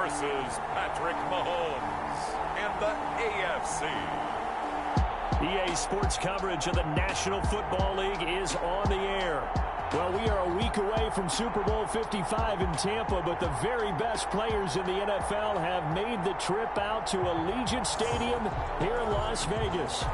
versus Patrick Mahomes in the AFC. EA Sports coverage of the National Football League is on the air. Well, we are a week away from Super Bowl 55 in Tampa, but the very best players in the NFL have made the trip out to Allegiant Stadium here in Las Vegas.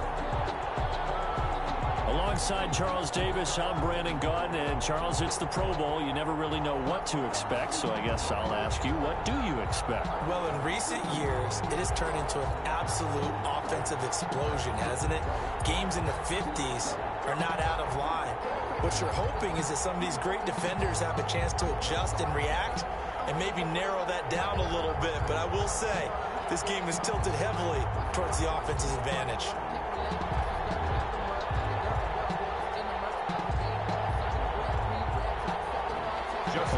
Alongside Charles Davis, I'm Brandon Gaudin, and Charles, it's the Pro Bowl. You never really know what to expect, so I guess I'll ask you, what do you expect? Well, in recent years, it has turned into an absolute offensive explosion, hasn't it? Games in the 50s are not out of line. What you're hoping is that some of these great defenders have a chance to adjust and react and maybe narrow that down a little bit. But I will say, this game is tilted heavily towards the offense's advantage.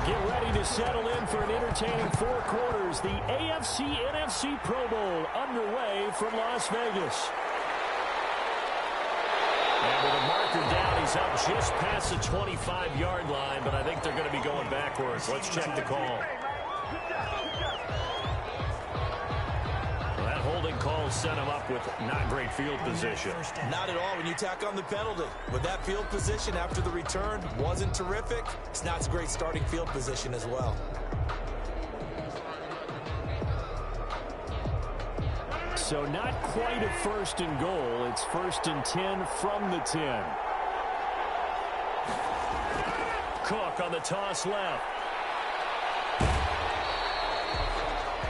Get ready to settle in for an entertaining 4 quarters. The AFC-NFC Pro Bowl underway from Las Vegas. And with a marker down, he's up just past the 25-yard line, but I think they're going to be going backwards. Let's check the call. Well, that holding call set him up with not great field position. Not at all when you tack on the penalty. With that field position after the return wasn't terrific, it's not a great starting field position as well. So not quite a first and goal. It's 1st and 10 from the 10. Cook on the toss left.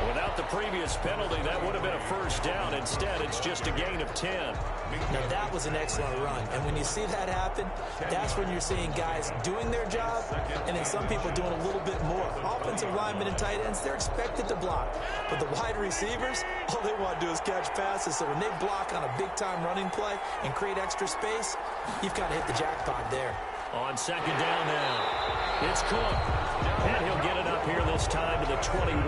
Without the previous penalty, that would have been a first down. Instead, it's just a gain of 10. Now, that was an excellent run. And when you see that happen, that's when you're seeing guys doing their job and then some people doing a little bit more. Offensive linemen and tight ends, they're expected to block. But the wide receivers, all they want to do is catch passes. So when they block on a big-time running play and create extra space, you've kind of hit the jackpot there. On 2nd down now, it's Cook. And he'll get it up here this time to the 21.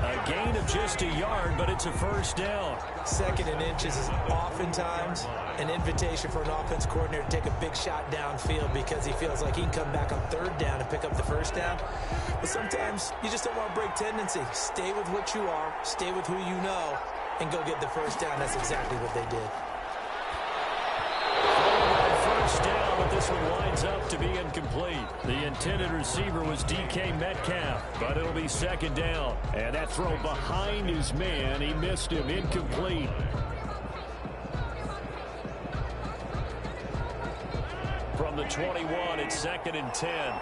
A gain of just a yard, but it's a first down. 2nd and inches is oftentimes an invitation for an offense coordinator to take a big shot downfield because he feels like he can come back on 3rd down and pick up the first down. But sometimes you just don't want to break tendency. Stay with what you are, stay with who you know, and go get the first down. That's exactly what they did. First down, but this one winds up to be incomplete. The intended receiver was DK Metcalf, but it'll be 2nd down. And that throw behind his man, he missed him, incomplete. From the 21, it's 2nd and 10.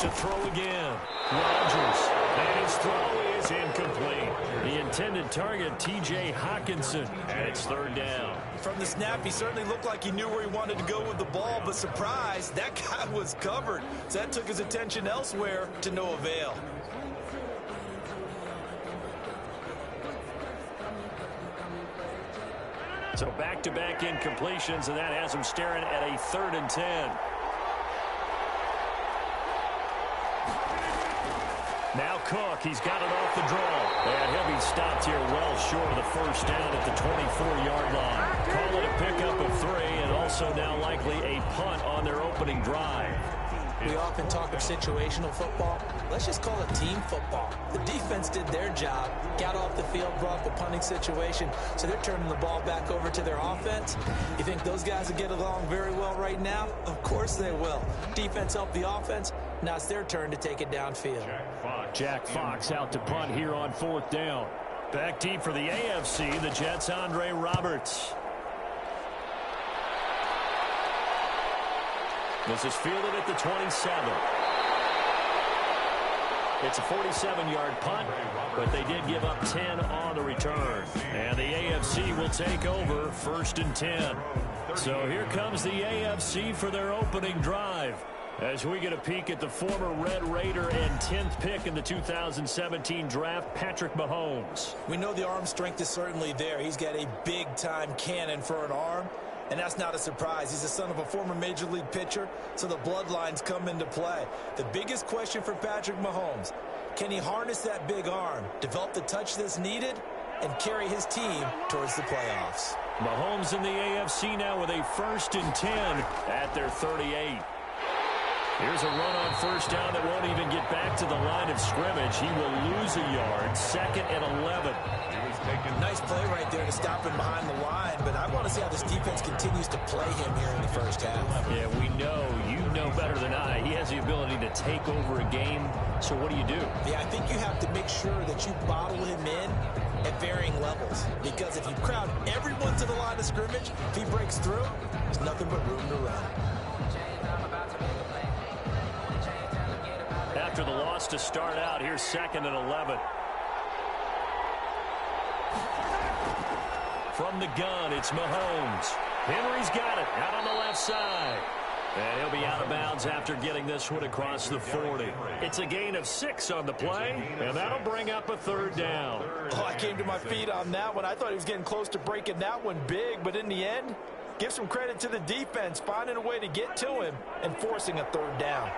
To throw again, Rodgers, and his throw is incomplete. The intended target, T.J. Hockenson, and it's 3rd down. From the snap, he certainly looked like he knew where he wanted to go with the ball, but surprise, that guy was covered. So that took his attention elsewhere to no avail. So back-to-back incompletions, and that has him staring at a 3rd and 10. Now Cook, he's got it off the draw. And he'll be stopped here well short of the first down at the 24-yard line. Call it a pickup of 3, and also now likely a punt on their opening drive. We often talk of situational football. Let's just call it team football. The defense did their job, got off the field, brought the punting situation, so they're turning the ball back over to their offense. You think those guys will get along very well right now? Of course they will. Defense helped the offense. Now it's their turn to take it downfield. Jack Fox out to punt here on 4th down. Back deep for the AFC, the Jets' Andre Roberts. This is fielded at the 27. It's a 47-yard punt, but they did give up 10 on the return. And the AFC will take over 1st and 10. So here comes the AFC for their opening drive. As we get a peek at the former Red Raider and 10th pick in the 2017 draft, Patrick Mahomes. We know the arm strength is certainly there. He's got a big-time cannon for an arm, and that's not a surprise. He's the son of a former Major League pitcher, so the bloodlines come into play. The biggest question for Patrick Mahomes, can he harness that big arm, develop the touch that's needed, and carry his team towards the playoffs? Mahomes in the AFC now with a 1st and 10 at their 38. Here's a run on first down that won't even get back to the line of scrimmage. He will lose a yard. 2nd and 11. Nice play right there to stop him behind the line, but I want to see how this defense continues to play him here in the first half. Yeah, we know, you know better than I, he has the ability to take over a game. So what do you do? Yeah, I think you have to make sure that you bottle him in at varying levels, because if you crowd everyone to the line of scrimmage, if he breaks through, there's nothing but room to run. After the loss to start out, here's 2nd and 11. From the gun, it's Mahomes. Henry's got it out on the left side. And he'll be out of bounds after getting this one across the 40. It's a gain of 6 on the play, and that'll bring up a 3rd down. Oh, I came to my feet on that one. I thought he was getting close to breaking that one big, but in the end, give some credit to the defense, finding a way to get to him and forcing a 3rd down.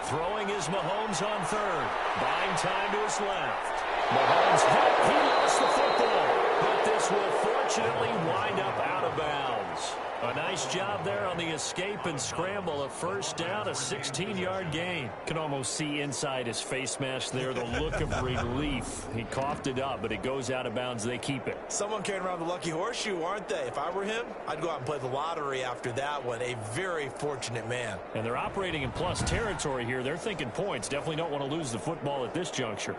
Throwing is Mahomes on 3rd. Buying time to his left. Mahomes hit. He lost the football. But this will fortunately wind up out of bounds. A nice job there on the escape and scramble. A 1st down, a 16-yard gain. Can almost see inside his face mask there the look of relief. He coughed it up, but it goes out of bounds. They keep it. Someone carrying around the lucky horseshoe, aren't they? If I were him, I'd go out and play the lottery after that one. A very fortunate man. And they're operating in plus territory here. They're thinking points. Definitely don't want to lose the football at this juncture.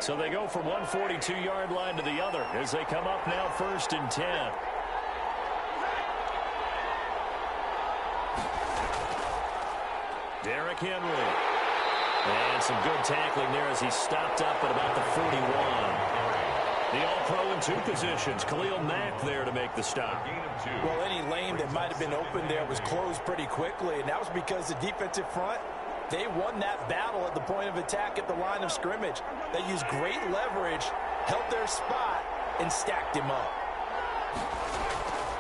So they go from one 42-yard line to the other as they come up now 1st and 10. Derrick Henry. And some good tackling there as he stopped up at about the 41. The all-pro in 2 positions. Khalil Mack there to make the stop. Well, any lane that might have been open there was closed pretty quickly, and that was because the defensive front, they won that battle at the point of attack at the line of scrimmage. They used great leverage, held their spot, and stacked him up.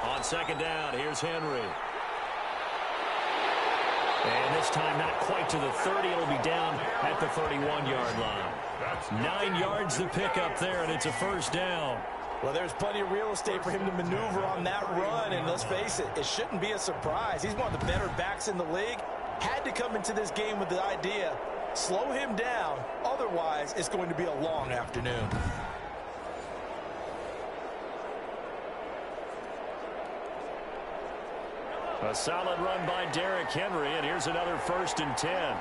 On 2nd down, here's Henry. And this time not quite to the 30. It'll be down at the 31-yard line. 9 yards to pick up there, and it's a 1st down. Well, there's plenty of real estate for him to maneuver on that run, and let's face it, it shouldn't be a surprise. He's one of the better backs in the league. Had to come into this game with the idea, slow him down, otherwise it's going to be a long afternoon. A solid run by Derrick Henry, and here's another 1st and 10.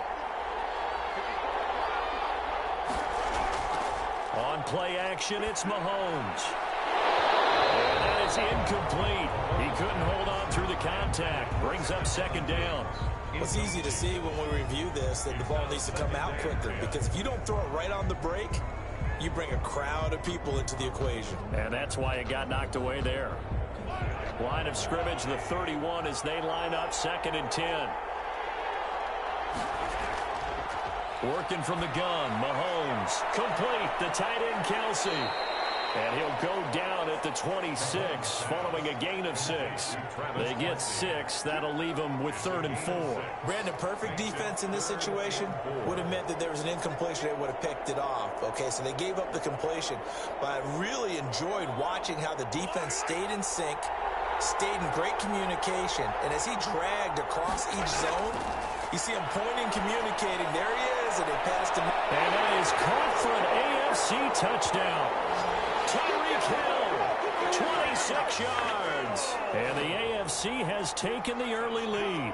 On play action, it's Mahomes. And that is incomplete. He couldn't hold on through the contact. Brings up 2nd down. It's easy to see when we review this that the ball needs to come out quicker, because if you don't throw it right on the break, you bring a crowd of people into the equation. And that's why it got knocked away there. Line of scrimmage, the 31 as they line up 2nd and 10. Working from the gun, Mahomes. Complete, the tight end, Kelsey. And he'll go down at the 26, following a gain of 6. They get 6. That'll leave them with 3rd and 4. Brandon, perfect defense in this situation would have meant that there was an incompletion. They would have picked it off. Okay, so they gave up the completion. But I really enjoyed watching how the defense stayed in sync, stayed in great communication. And as he dragged across each zone, you see him pointing, communicating. There he is, and they passed him. And that is caught for an AFC touchdown. Tyreek Hill, 26 yards. And the AFC has taken the early lead.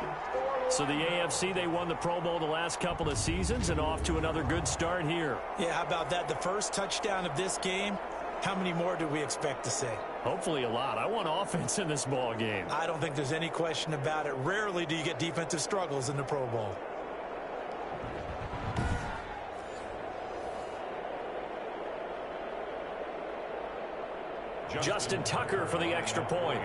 So the AFC, they won the Pro Bowl the last couple of seasons and off to another good start here. Yeah, how about that? The first touchdown of this game. How many more do we expect to see? Hopefully a lot. I want offense in this ball game. I don't think there's any question about it. Rarely do you get defensive struggles in the Pro Bowl. Justin Tucker for the extra point.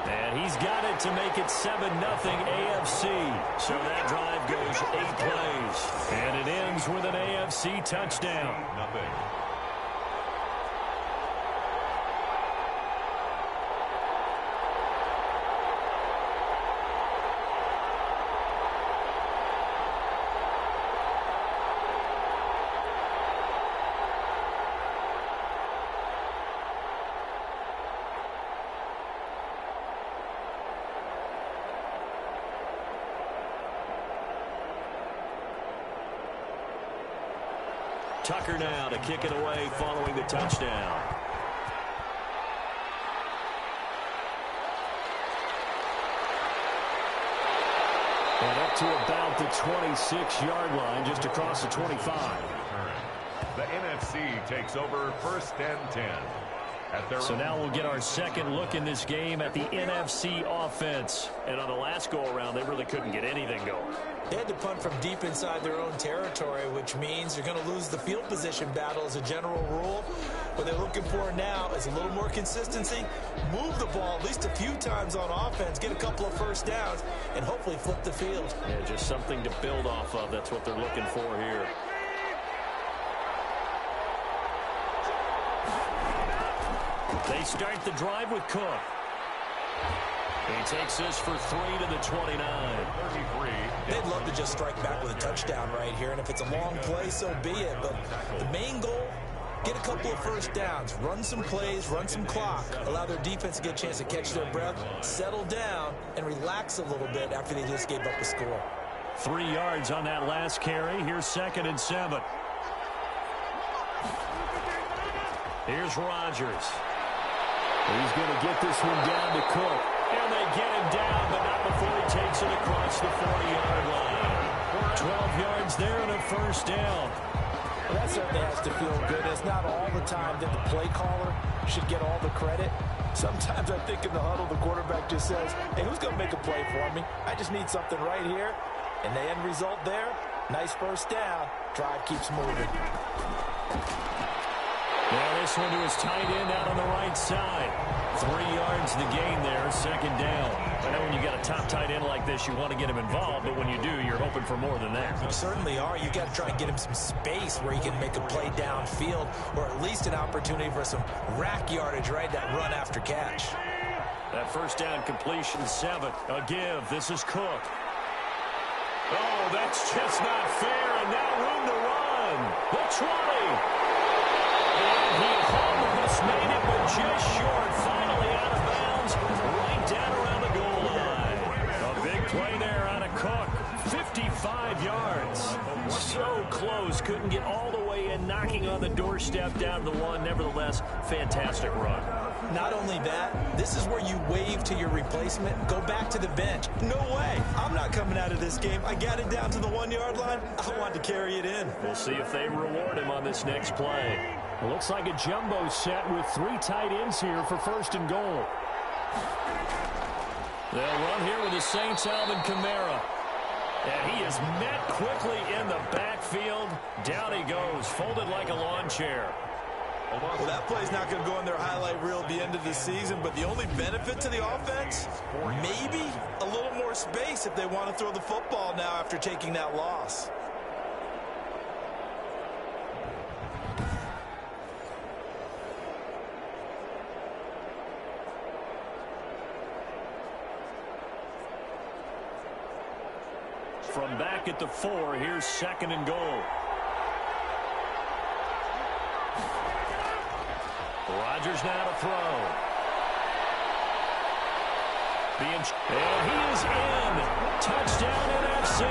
And he's got it to make it 7-0 AFC. So that drive goes 8 plays. And it ends with an AFC touchdown. Tucker now to kick it away following the touchdown. And up to about the 26-yard line, just across the 25. The NFC takes over 1st and 10. So now we'll get our second look in this game at the NFC offense. And on the last go-around, they really couldn't get anything going. They had to punt from deep inside their own territory, which means you're going to lose the field position battle as a general rule. What they're looking for now is a little more consistency, move the ball at least a few times on offense, get a couple of first downs, and hopefully flip the field. Yeah, just something to build off of. That's what they're looking for here. They start the drive with Cook. He takes this for 3 to the 29. They'd love to just strike back with a touchdown right here, and if it's a long play, so be it. But the main goal, get a couple of first downs, run some plays, run some clock, allow their defense to get a chance to catch their breath, settle down, and relax a little bit after they just gave up a score. 3 yards on that last carry. Here's 2nd and 7. Here's Rodgers. He's going to get this one down to Cook. And they get him down, but not before he takes it across the 40-yard line. 12 yards there and a first down. Well, that certainly has to feel good. It's not all the time that the play caller should get all the credit. Sometimes I think in the huddle, the quarterback just says, hey, who's going to make a play for me? I just need something right here. And the end result there, nice first down. Drive keeps moving. Now this one to his tight end out on the right side. 3 yards the gain there, 2nd down. I know when you got a top tight end like this, you want to get him involved, but when you do, you're hoping for more than that. You certainly are. You got to try and get him some space where he can make a play downfield, or at least an opportunity for some rack yardage, right? That run after catch. That first down completion, 7. A give. This is Cook. Oh, that's just not fair, and now room to run. The 20. And he almost made it, but just short. Finally out of bounds, right down around the goal line. A big play there out of Cook. 55 yards. So close. Couldn't get all the way in, knocking on the doorstep down to the 1. Nevertheless, fantastic run. Not only that, this is where you wave to your replacement, go back to the bench. No way. I'm not coming out of this game. I got it down to the 1-yard line. I want to carry it in. We'll see if they reward him on this next play. It looks like a jumbo set with 3 tight ends here for 1st and goal. They'll run here with the Saints' Alvin Kamara. And he is met quickly in the backfield. Down he goes, folded like a lawn chair. Well, that play's not going to go in their highlight reel at the end of the season, but the only benefit to the offense, maybe a little more space if they want to throw the football now after taking that loss. From back at the 4, here's 2nd and goal. Rodgers now to throw. And he is in. Touchdown NFC.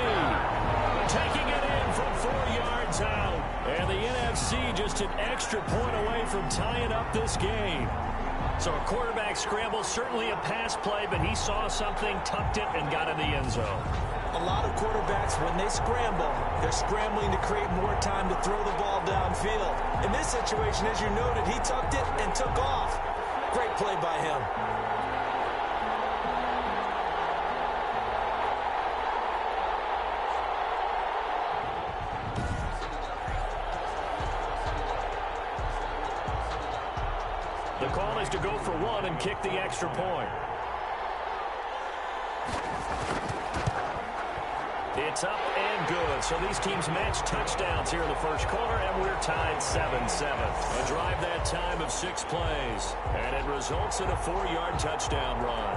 Taking it in from 4 yards out. And the NFC just an extra point away from tying up this game. So a quarterback scramble, certainly a pass play, but he saw something, tucked it, and got in the end zone. A lot of quarterbacks, when they scramble, they're scrambling to create more time to throw the ball downfield. In this situation, as you noted, he tucked it and took off. Great play by him. The call is to go for 1 and kick the extra point. It's up and good. So these teams match touchdowns here in the first quarter, and we're tied 7-7. A drive that time of 6 plays, and it results in a 4-yard touchdown run.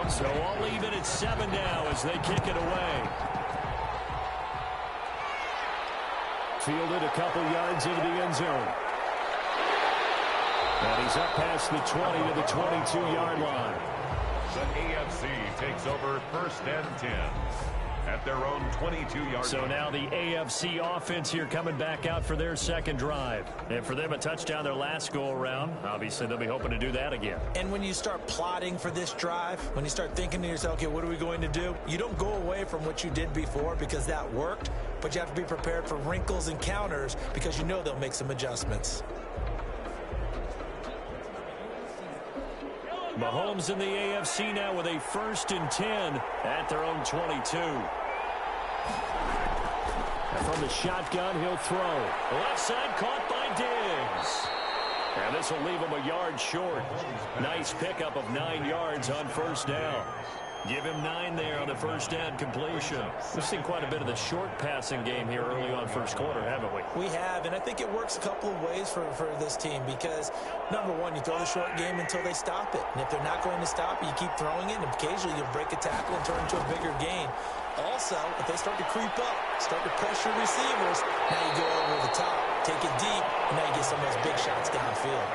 So all even at 7 now as they kick it away. Fielded a couple yards into the end zone. And he's up past the 20 to the 22-yard line. The AFC takes over 1st and 10 at their own 22-yard. So now the AFC offense here coming back out for their second drive. And for them, a touchdown their last go-around. Obviously, they'll be hoping to do that again. And when you start plotting for this drive, when you start thinking to yourself, okay, what are we going to do? You don't go away from what you did before because that worked, but you have to be prepared for wrinkles and counters because you know they'll make some adjustments. Mahomes in the AFC now with a 1st and 10 at their own 22. And from the shotgun, he'll throw. Left side caught by Diggs. And this will leave him a yard short. Nice pickup of 9 yards on 1st down. Give him 9 there on the 1st down completion. We've seen quite a bit of the short passing game here early on 1st quarter, haven't we? We have, and I think it works a couple of ways for this team because, number one, you throw the short game until they stop it. And if they're not going to stop it, you keep throwing it, and occasionally you'll break a tackle and turn it into a bigger gain. Also, if they start to creep up, start to pressure receivers, now you go over the top, take it deep, and now you get some of those big shots downfield.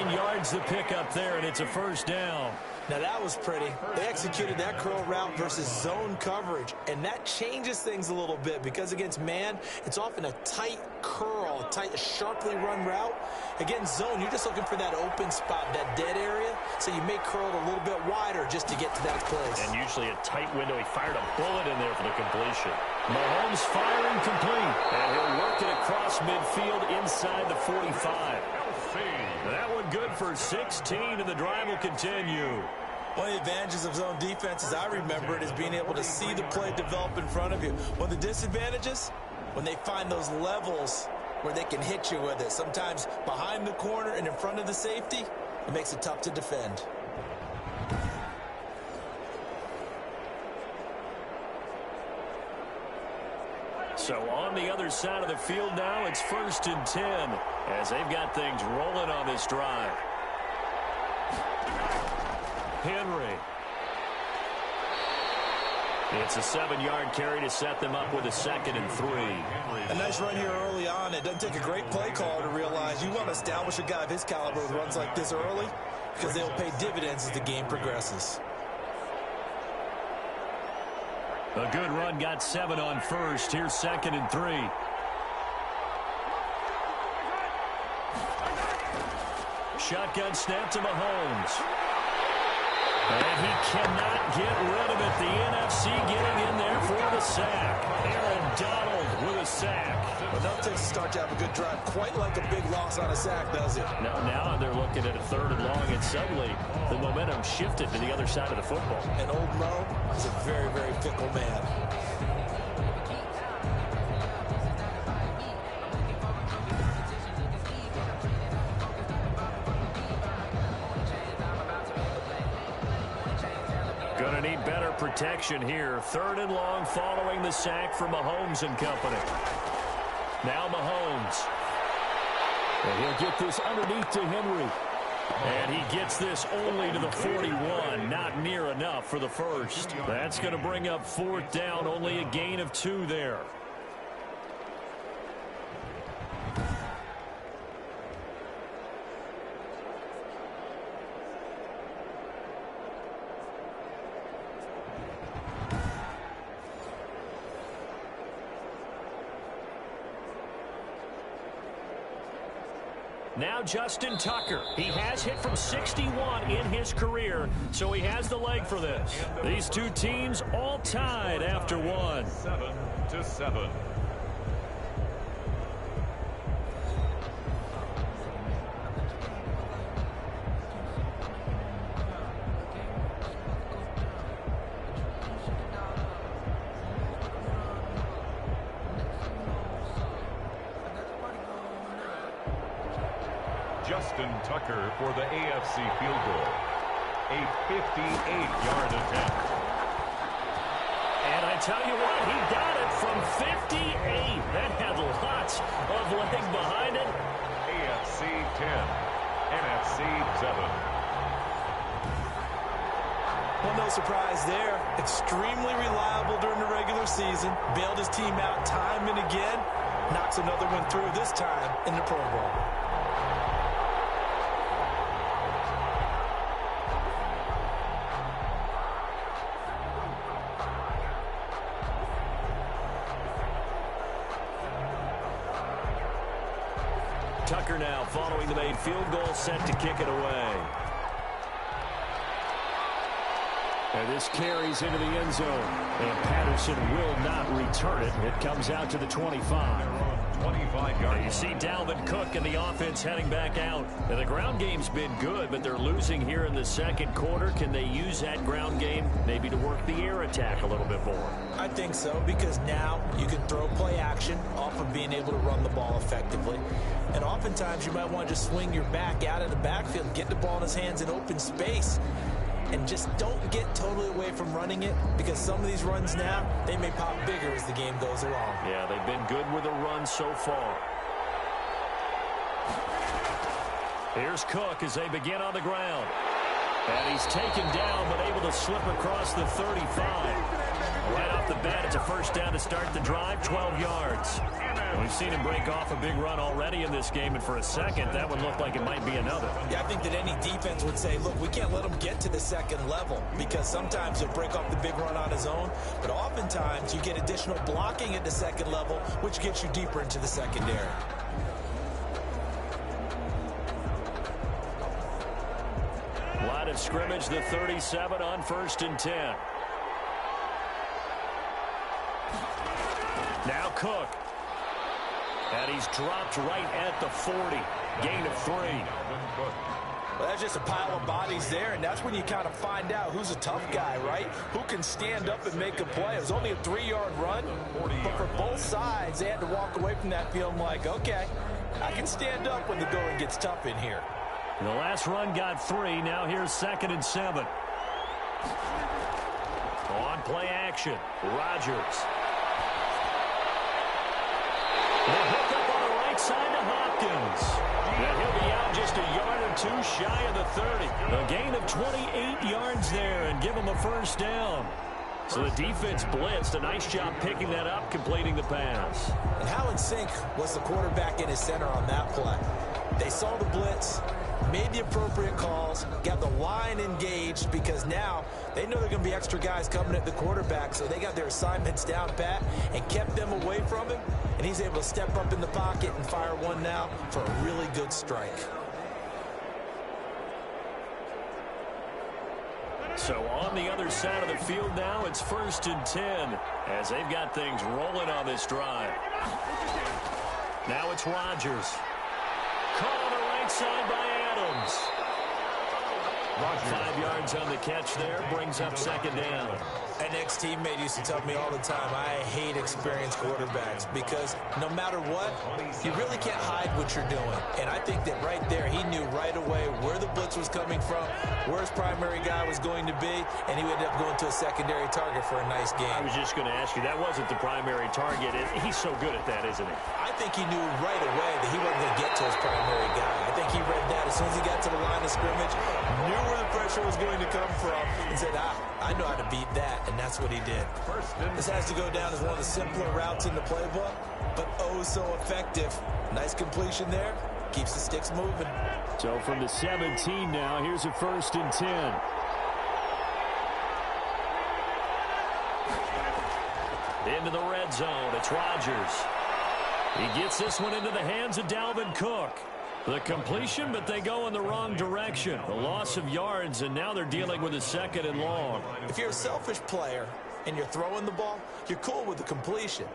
9 yards to pick up there, and it's a 1st down. Now that was pretty. They executed that curl route versus zone coverage, and that changes things a little bit because against man, it's often a tight curl, tight, sharply run route. Against zone, you're just looking for that open spot, that dead area, so you may curl it a little bit wider just to get to that place. And usually a tight window. He fired a bullet in there for the completion. Mahomes firing complete, and he'll work it across midfield inside the 45. That one good for 16, and the drive will continue. One of the advantages of zone defense, as I remember it, is being able to see the play develop in front of you. One of the disadvantages, when they find those levels where they can hit you with it, sometimes behind the corner and in front of the safety, it makes it tough to defend. So on the other side of the field now, it's 1st and 10 as they've got things rolling on this drive. Henry. It's a 7-yard carry to set them up with a 2nd and 3. A nice run here early on. It doesn't take a great play caller to realize you want to establish a guy of his caliber with runs like this early because they'll pay dividends as the game progresses. A good run, got 7 on 1st. Here's 2nd and 3. Shotgun snap to Mahomes. And he cannot get rid of it. The NFC getting in there for the sack. Aaron Donald with a sack. But no Texas start to have a good drive. Quite like a big loss on a sack, does it? Now they're looking at a 3rd and long, and suddenly the momentum shifted to the other side of the football. And old Mo is a very, very fickle man. Going to need better protection here. 3rd and long following the sack from Mahomes and company. Now Mahomes. And he'll get this underneath to Henry. And he gets this only to the 41. Not near enough for the 1st. That's going to bring up 4th down. Only a gain of 2 there. Now Justin Tucker. He has hit from 61 in his career, so he has the leg for this. These two teams all tied after 1. 7-7. Justin Tucker for the AFC field goal. A 58-yard attempt. And I tell you what, he got it from 58. That had lots of leg behind it. AFC 10, NFC 7. Well, no surprise there. Extremely reliable during the regular season. Bailed his team out time and again. Knocks another one through this time in the Pro Bowl. Tucker now following the made field goal, set to kick it away. And this carries into the end zone. And Patterson will not return it. It comes out to the 25. 25-yard. You see Dalvin Cook and the offense heading back out. And the ground game's been good, but they're losing here in the second quarter. Can they use that ground game maybe to work the air attack a little bit more? I think so, because now you can throw play action off of being able to run the ball effectively. And oftentimes you might want to just swing your back out of the backfield, get the ball in his hands in open space. And just don't get totally away from running it, because some of these runs now, they may pop bigger as the game goes along. Yeah, they've been good with the run so far. Here's Cook as they begin on the ground. And he's taken down, but able to slip across the 35. Right off the bat, it's a first down to start the drive, 12 yards. We've seen him break off a big run already in this game, and for a second, that would look like it might be another. Yeah, I think that any defense would say, look, we can't let him get to the second level, because sometimes he'll break off the big run on his own, but oftentimes you get additional blocking at the second level, which gets you deeper into the secondary. Line of scrimmage, the 37 on 1st and 10. Now Cook. And he's dropped right at the 40. Gain of 3. Well, that's just a pile of bodies there, and that's when you kind of find out who's a tough guy, right? Who can stand up and make a play. It was only a 3-yard run, but for both sides, they had to walk away from that feeling like, okay, I can stand up when the going gets tough in here. The last run got 3. Now here's 2nd and 7. On play action, Rodgers. The hookup on the right side to Hopkins. And he'll be out just a yard or 2 shy of the 30. A gain of 28 yards there and give him a first down. So the defense blitzed. A nice job picking that up, completing the pass. And how in sync was the quarterback in his center on that play? They saw the blitz, made the appropriate calls, got the line engaged, because now they know there are going to be extra guys coming at the quarterback, so they got their assignments down pat and kept them away from him, and he's able to step up in the pocket and fire one now for a really good strike. So on the other side of the field now, it's 1st and 10 as they've got things rolling on this drive. Now it's Rodgers. Caught on the right side by Adams. 5 yards on the catch there, brings up 2nd down. An ex-teammate used to tell me all the time, I hate experienced quarterbacks, because no matter what, you really can't hide what you're doing. And I think that right there, he knew right away where the blitz was coming from, where his primary guy was going to be, and he ended up going to a secondary target for a nice game. I was just going to ask you, that wasn't the primary target. He's so good at that, isn't he? I think he knew right away that he wasn't going to get to his primary guy. I think he read that as soon as he got to the line of scrimmage, knew where the pressure was going to come from, and said, I know how to beat that, and that's what he did. This has to go down as one of the simpler routes in the playbook, but oh so effective. Nice completion there. Keeps the sticks moving. So from the 17 now, here's a 1st and 10. Into the red zone, it's Rodgers. He gets this one into the hands of Dalvin Cook. The completion, but they go in the wrong direction. A loss of yards, and now they're dealing with a 2nd and long. If you're a selfish player and you're throwing the ball, you're cool with the completion.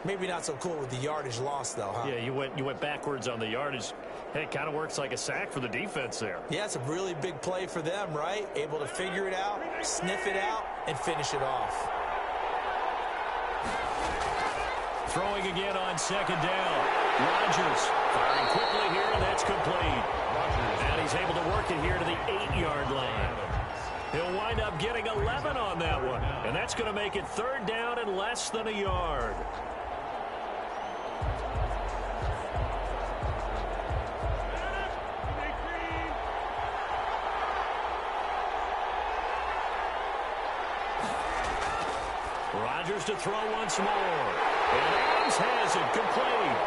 Maybe not so cool with the yardage loss, though, huh? Yeah, you went backwards on the yardage. Hey, it kind of works like a sack for the defense there. Yeah, it's a really big play for them, right? Able to figure it out, sniff it out, and finish it off. Throwing again on 2nd down. Rodgers firing quickly here, and that's complete. And he's able to work it here to the 8-yard line. He'll wind up getting 11 on that one. And that's going to make it 3rd down and less than a yard. Rodgers to throw once more. And Adams has it complete.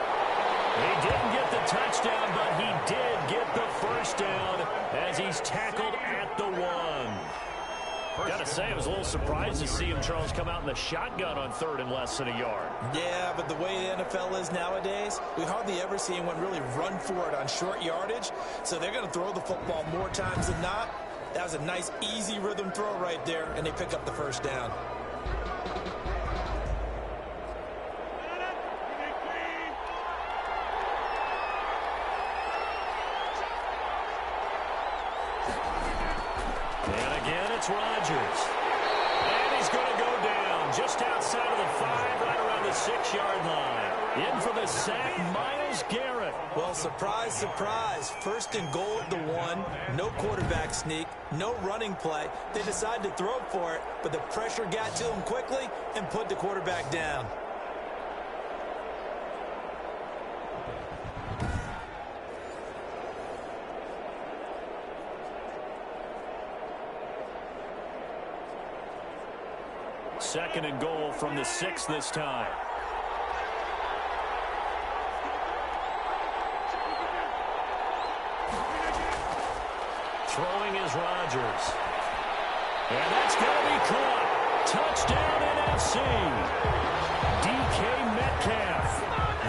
He didn't get the touchdown, but he did get the first down as he's tackled at the 1. Got to say, I was a little surprised to see him, Charles, come out in the shotgun on 3rd and less than a yard. Yeah, but the way the NFL is nowadays, we hardly ever see anyone really run for it on short yardage. So they're going to throw the football more times than not. That was a nice, easy rhythm throw right there, and they pick up the first down. And again, it's Rodgers. And he's going to go down just outside of the 5, right around the 6-yard line. In for the sack, Myles Garrett. Well, surprise, surprise. 1st and goal at the 1. No quarterback sneak. No running play. They decided to throw for it, but the pressure got to him quickly and put the quarterback down. Second and goal from the 6 this time. Throwing is Rodgers. And that's going to be caught. Touchdown NFC. DK Metcalf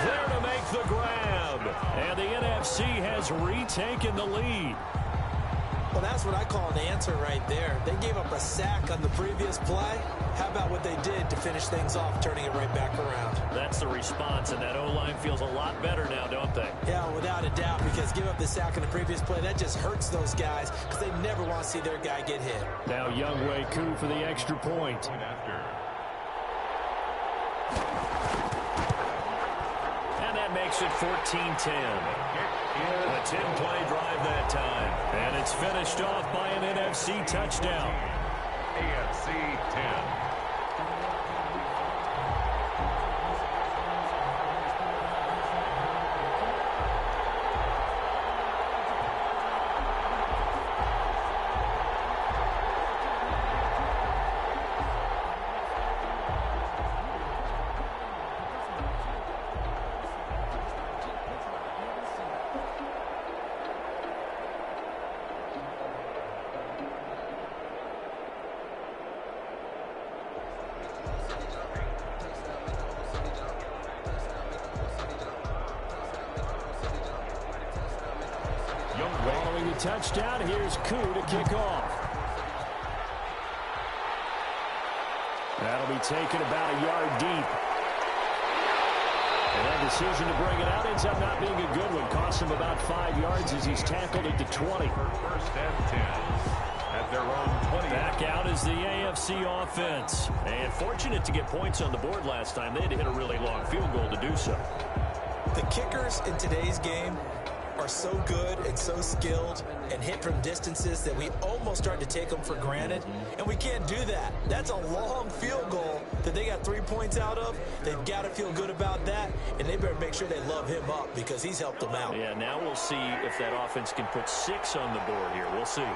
there to make the grab. And the NFC has retaken the lead. Well, that's what I call an answer right there. They gave up a sack on the previous play. How about what they did to finish things off, turning it right back around? That's the response, and that O-line feels a lot better now, don't they? Yeah, without a doubt, because give up the sack on the previous play, that just hurts those guys because they never want to see their guy get hit. Now Younghoe Koo for the extra point. And that makes it 14-10. A 10-play drive that time. And it's finished off by an NFC touchdown. AFC 10. Following the touchdown, here's Koo to kick off. That'll be taken about a yard deep. And that decision to bring it out ends up not being a good one. Costs him about 5 yards as he's tackled at the 20. First and 10 at their own 20. Back out is the AFC offense. And fortunate to get points on the board last time. They had to hit a really long field goal to do so. The kickers in today's game are so good and so skilled and hit from distances that we almost start to take them for granted, and we can't do that. That's a long field goal that they got 3 points out of. They've got to feel good about that, and they better make sure they love him up because he's helped them out. Yeah, now we'll see if that offense can put 6 on the board here. We'll see.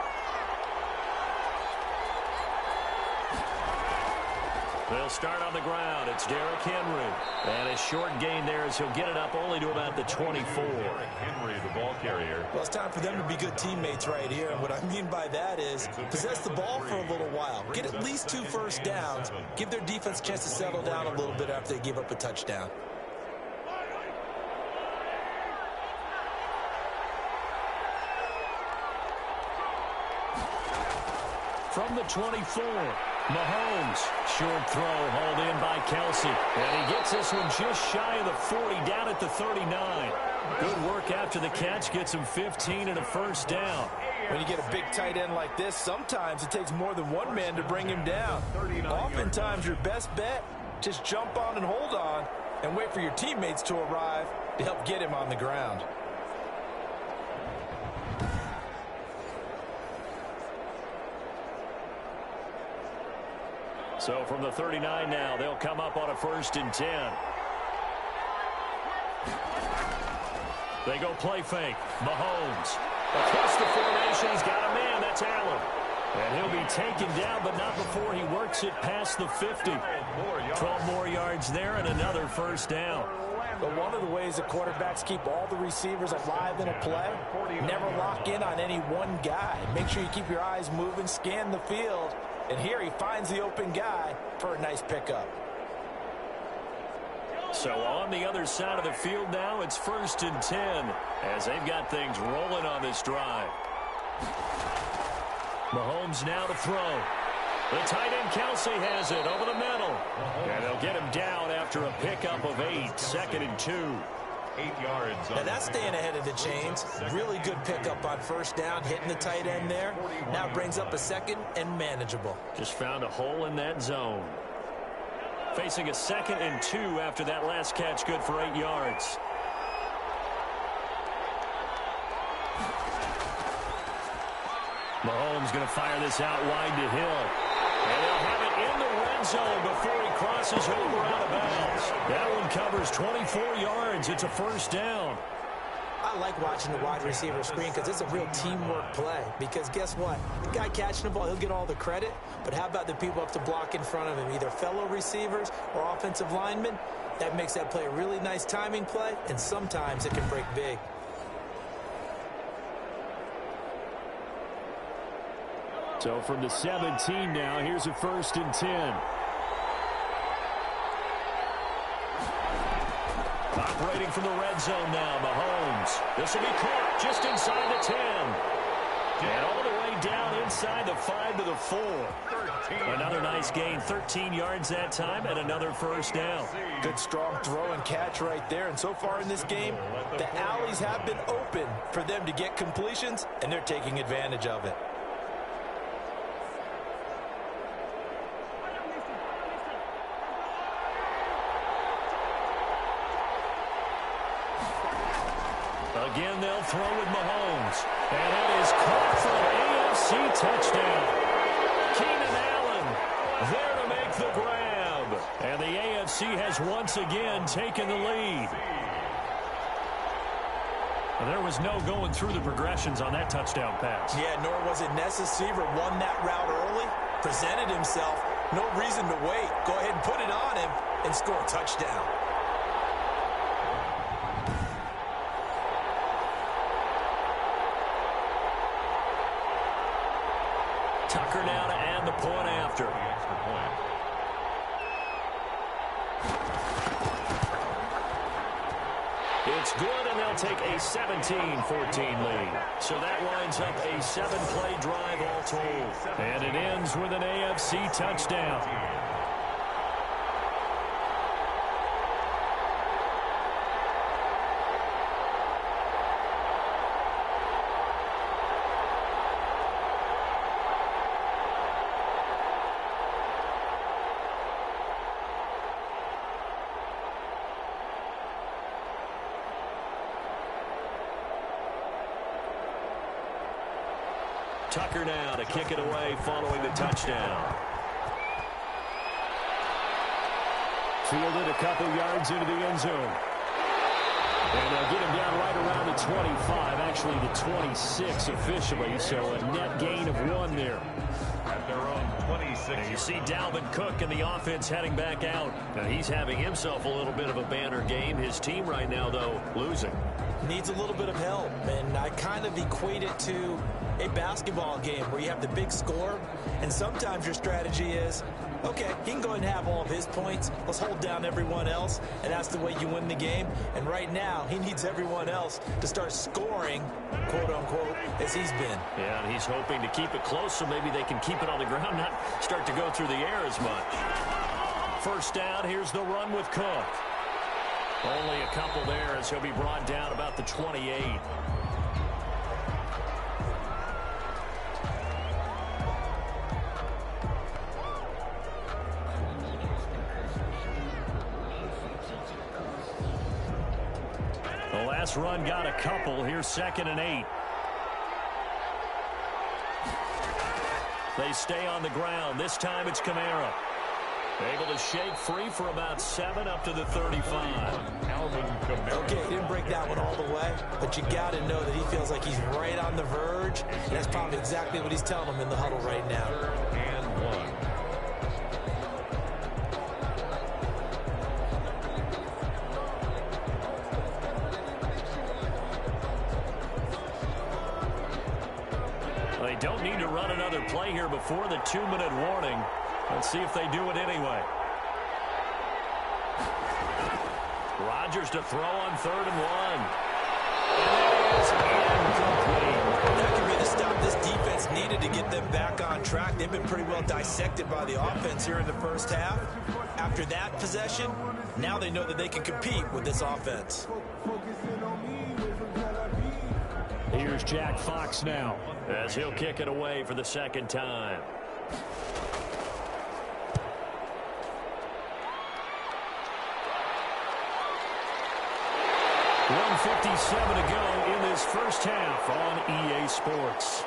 They'll start on the ground. It's Derrick Henry. And a short gain there as he'll get it up only to about the 24. Derrick Henry, the ball carrier. Well, it's time for them to be good teammates right here. And what I mean by that is possess the ball for a little while. Get at least 2 first downs. Give their defense a chance to settle down a little bit after they give up a touchdown. From the 24, Mahomes. Short throw hauled in by Kelsey. And he gets this one just shy of the 40, down at the 39. Good work after the catch. Gets him 15 and a first down. When you get a big tight end like this, sometimes it takes more than one man to bring him down. Oftentimes, your best bet, just jump on and hold on and wait for your teammates to arrive to help get him on the ground. So from the 39 now, they'll come up on a 1st and 10. They go play fake. Mahomes. Across the formation, he's got a man. That's Allen. And he'll be taken down, but not before he works it past the 50. 12 more yards there and another first down. But one of the ways the quarterbacks keep all the receivers alive in a play, never lock in on any one guy. Make sure you keep your eyes moving, scan the field, and here he finds the open guy for a nice pickup. So on the other side of the field now, it's 1st and 10 as they've got things rolling on this drive. Mahomes now to throw. The tight end Kelsey has it over the middle. And they'll get him down after a pickup of 8, 2nd and 2. 8 yards. Now that's staying ahead of the chains. Really good pickup on first down, hitting the tight end there. Now brings up a 2nd and manageable. Just found a hole in that zone. Facing a 2nd and 2 after that last catch, good for 8 yards. Mahomes going to fire this out wide to Hill. And they'll have it in the red zone before he crosses over out of bounds. That one covers 24 yards. It's a first down. I like watching the wide receiver screen because it's a real teamwork play. Because guess what? The guy catching the ball, he'll get all the credit. But how about the people up to block in front of him, either fellow receivers or offensive linemen? That makes that play a really nice timing play, and sometimes it can break big. So from the 17 now, here's a 1st and 10. Operating from the red zone now, Mahomes. This will be caught just inside the 10. And all the way down inside the 5 to the 4. Another nice gain, 13 yards that time, and another first down. Good strong throw and catch right there. And so far in this game, the alleys have been open for them to get completions, and they're taking advantage of it. Again, they'll throw with Mahomes. And it is caught for an AFC touchdown. Keenan Allen there to make the grab. And the AFC has once again taken the lead. And there was no going through the progressions on that touchdown pass. Yeah, nor was it necessary. Won that route early, presented himself. No reason to wait. Go ahead and put it on him and score a touchdown. Tucker now to add the point after. It's good, and they'll take a 17-14 lead. So that winds up a 7-play drive all told. And it ends with an AFC touchdown. Tucker now to kick it away following the touchdown. Fielded a couple yards into the end zone. And they'll get him down right around the 25, actually the 26 officially, so a net gain of 1 there. At their own 26. And you see Dalvin Cook and the offense heading back out. Now he's having himself a little bit of a banner game. His team right now, though, losing. Needs a little bit of help, and I kind of equate it to a basketball game where you have the big score, and sometimes your strategy is, okay, he can go ahead and have all of his points. Let's hold down everyone else, and that's the way you win the game. And right now, he needs everyone else to start scoring, quote-unquote, as he's been. Yeah, and he's hoping to keep it close so maybe they can keep it on the ground, not start to go through the air as much. First down, here's the run with Cook. Only a couple there as he'll be brought down about the 28. The last run got a couple. Here's 2nd and 8. They stay on the ground. This time it's Kamara. Able to shake free for about 7 up to the 35. Okay, he didn't break that one all the way, but you got to know that he feels like he's right on the verge, and that's probably exactly what he's telling him in the huddle right now. And 1. They don't need to run another play here before the 2-minute warning. Let's see if they do it anyway. Rodgers to throw on 3rd and 1. And it is incomplete. That could be the stop this defense needed to get them back on track. They've been pretty well dissected by the offense here in the first half. After that possession, now they know that they can compete with this offense. Here's Jack Fox now, as he'll kick it away for the 2nd time. .157 to go in this first half on EA Sports.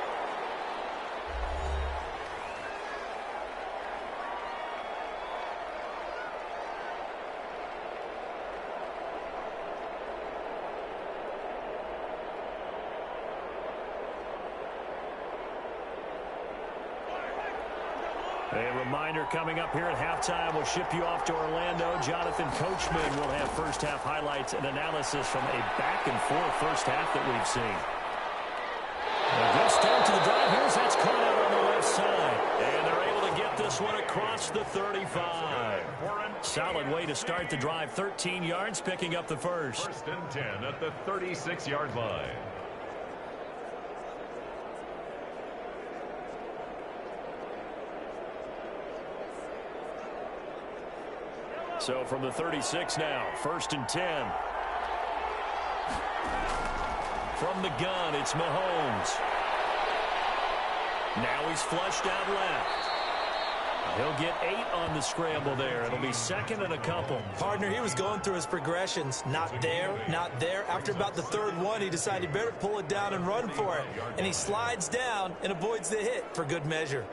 A reminder coming up here at halftime, we'll ship you off to Orlando. Jonathan Coachman will have first half highlights and analysis from a back-and-forth first half that we've seen. A good start to the drive. Here's that's caught out on the left side. And they're able to get this one across the 35. Solid way to start the drive. 13 yards, picking up the first. 1st and 10 at the 36-yard line. So from the 36 now, 1st and 10. From the gun, it's Mahomes. Now he's flushed out left. He'll get 8 on the scramble there. It'll be 2nd and a couple. Partner, he was going through his progressions. Not there, not there. After about the 3rd one, he decided he better pull it down and run for it. And he slides down and avoids the hit for good measure.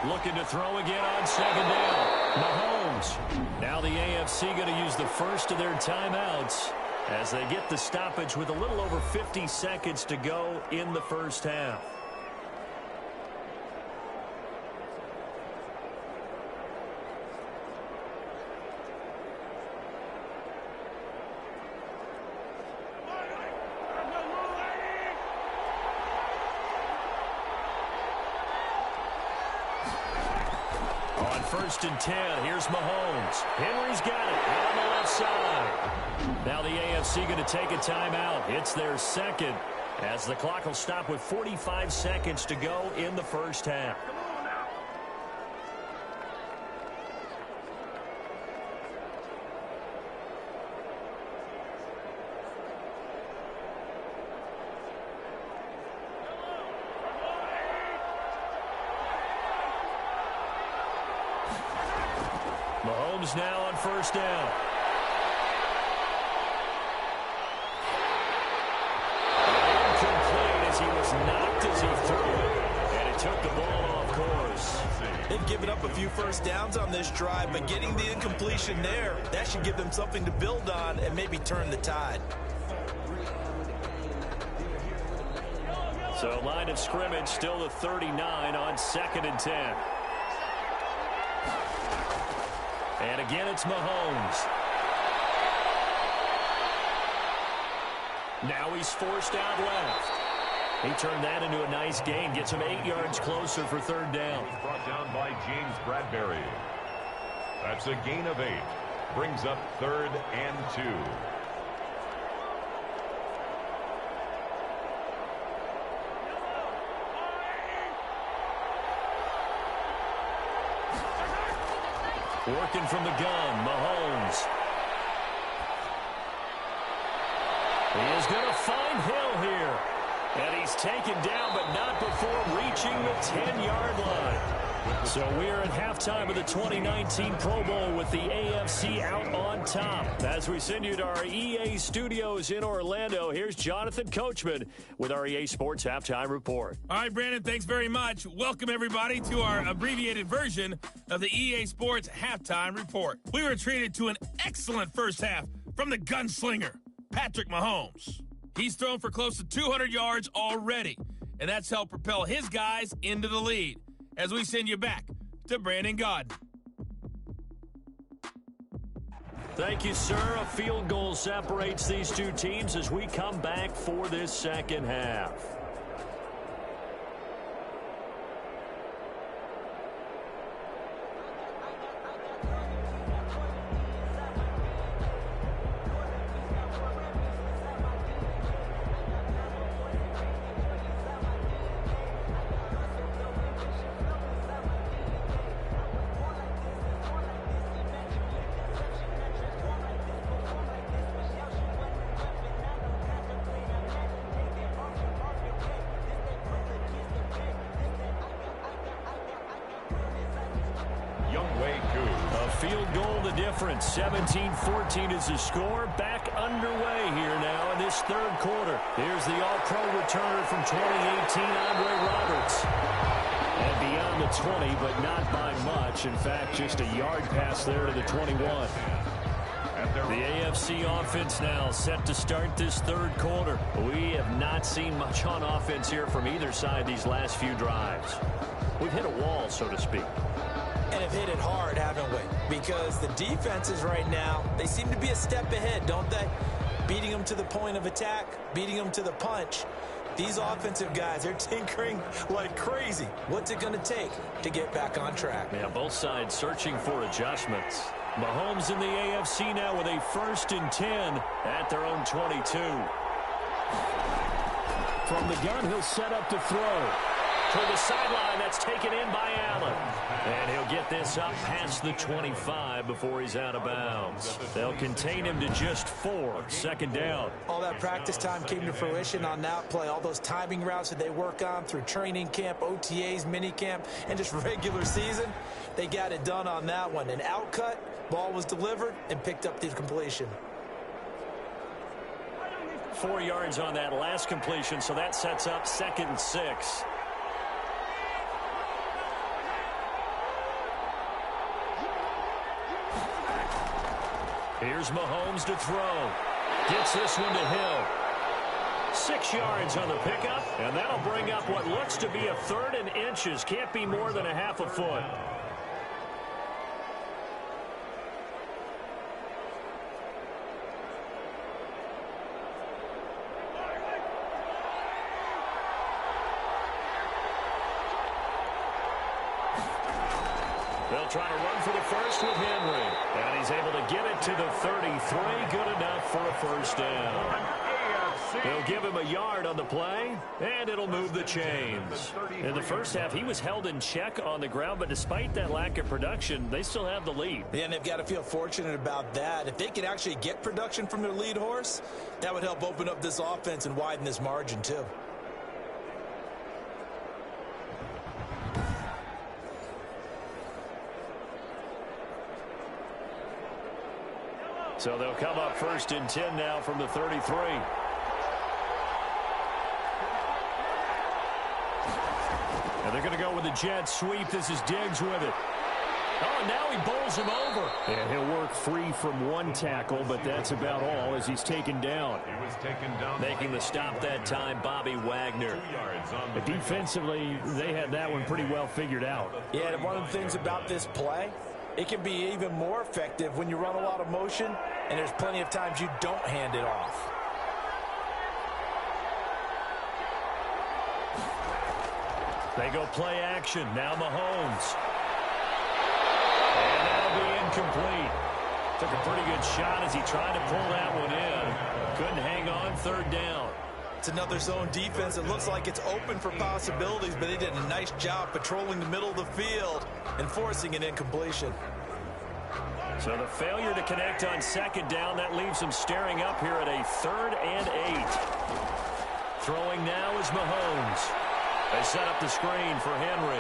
Looking to throw again on 2nd down. Mahomes. Now the AFC going to use the first of their timeouts as they get the stoppage with a little over 50 seconds to go in the first half. On 1st and 10, here's Mahomes. Henry's got it out on the left side. Now the AFC going to take a timeout. It's their 2nd as the clock will stop with 45 seconds to go in the first half. Mahomes now on 1st down. Incomplete as he was knocked as he threw it. And it took the ball off course. They've given up a few first downs on this drive, but getting the incompletion there, that should give them something to build on and maybe turn the tide. So line of scrimmage still the 39 on 2nd and 10. And again, it's Mahomes. Now he's forced out left. He turned that into a nice gain. Gets him 8 yards closer for 3rd down. Brought down by James Bradbury. That's a gain of 8. Brings up 3rd and 2. Working from the gun, Mahomes. He is going to find Hill here. And he's taken down, but not before reaching the 10-yard line. So we're at halftime of the 2019 Pro Bowl with the AFC out on top. As we send you to our EA studios in Orlando, here's Jonathan Coachman with our EA Sports Halftime Report. All right, Brandon, thanks very much. Welcome, everybody, to our abbreviated version of the EA Sports Halftime Report. We were treated to an excellent first half from the gunslinger, Patrick Mahomes. He's thrown for close to 200 yards already, and that's helped propel his guys into the lead. As we send you back to Brandon Gaudin. Thank you, sir. A field goal separates these two teams as we come back for this second half. Field goal the difference. 17-14 is the score. Back underway here now in this third quarter. Here's the all-pro returner from 2018, Andre Roberts. And beyond the 20, but not by much. In fact, just a yard pass there to the 21. The AFC offense now set to start this third quarter. We have not seen much on offense here from either side these last few drives. We've hit a wall, so to speak. And have hit it hard, haven't we? Because the defenses right now, they seem to be a step ahead, don't they? Beating them to the point of attack, beating them to the punch. These offensive guys, they're tinkering like crazy. What's it going to take to get back on track? Yeah, both sides searching for adjustments. Mahomes in the AFC now with a 1st and 10 at their own 22. From the gun, he'll set up to throw. Toward the sideline, that's taken in by Allen. And he'll get this up past the 25 before he's out of bounds. They'll contain him to just 4. Second down. All that practice time came to fruition on that play. All those timing routes that they work on through training camp, OTAs, minicamp, and just regular season, they got it done on that one. An outcut, ball was delivered, and picked up the completion. 4 yards on that last completion, so that sets up 2nd and 6. Here's Mahomes to throw. Gets this one to Hill. 6 yards on the pickup, and that'll bring up what looks to be a 3rd and inches. Can't be more than a half a foot. They'll try to run for the first with Henry. And he's able to get it to the 33. Good enough for a first down. They'll give him a yard on the play, and it'll move the chains. In the first half, he was held in check on the ground, but despite that lack of production, they still have the lead. Yeah, and they've got to feel fortunate about that. If they could actually get production from their lead horse, that would help open up this offense and widen this margin, too. So they'll come up 1st and 10 now from the 33. And they're going to go with the jet sweep. This is Diggs with it. Oh, and now he bowls him over. And he'll work free from one tackle, but that's about all as he's taken down. He was taken down. Making the stop that time, Bobby Wagner. 2 yards on the Defensively, they had that one pretty well figured out. Yeah, and one of the things about this play, it can be even more effective when you run a lot of motion, and there's plenty of times you don't hand it off. They go play action. Now Mahomes. And that'll be incomplete. Took a pretty good shot as he tried to pull that one in. Couldn't hang on. 3rd down. It's another zone defense. It looks like it's open for possibilities, but they did a nice job patrolling the middle of the field and forcing an incompletion. So the failure to connect on 2nd down, that leaves them staring up here at a 3rd and 8. Throwing now is Mahomes. They set up the screen for Henry.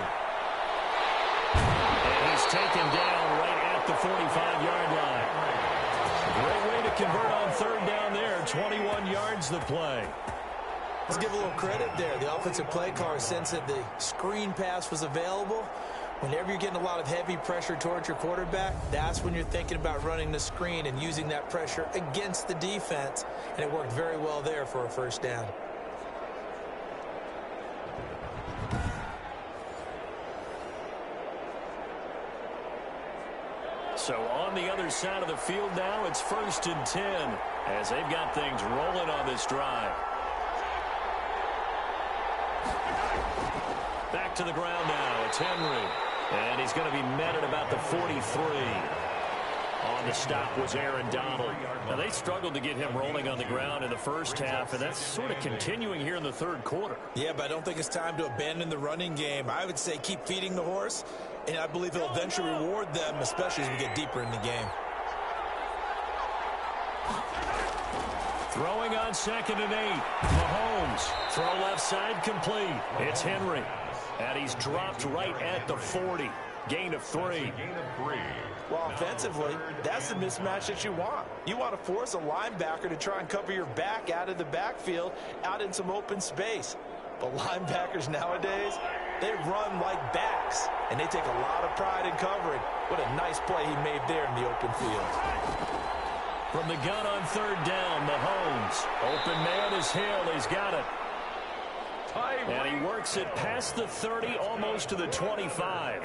He's taken down right at the 45-yard line. Great way to convert on third down there. 21 yards the play. Let's give a little credit there. The offensive play caller sensed that the screen pass was available. Whenever you're getting a lot of heavy pressure towards your quarterback, that's when you're thinking about running the screen and using that pressure against the defense. And it worked very well there for a first down. So on the other side of the field now, it's 1st and 10 as they've got things rolling on this drive. Back to the ground now. It's Henry. And he's going to be met at about the 43. On the stop was Aaron Donald. Now, they struggled to get him rolling on the ground in the first half, and that's sort of continuing here in the third quarter. Yeah, but I don't think it's time to abandon the running game. I would say keep feeding the horse, and I believe he'll eventually reward them, especially as we get deeper in the game. Throwing on 2nd and 8. Mahomes. Throw left side complete. It's Henry. And he's dropped right at the 40. Gain of 3. Well, offensively, that's the mismatch that you want. You want to force a linebacker to try and cover your back out of the backfield, out in some open space. But linebackers nowadays, they run like backs, and they take a lot of pride in covering. What a nice play he made there in the open field. From the gun on third down, Mahomes. Open man is Hill. He's got it. And he works it past the 30, almost to the 25.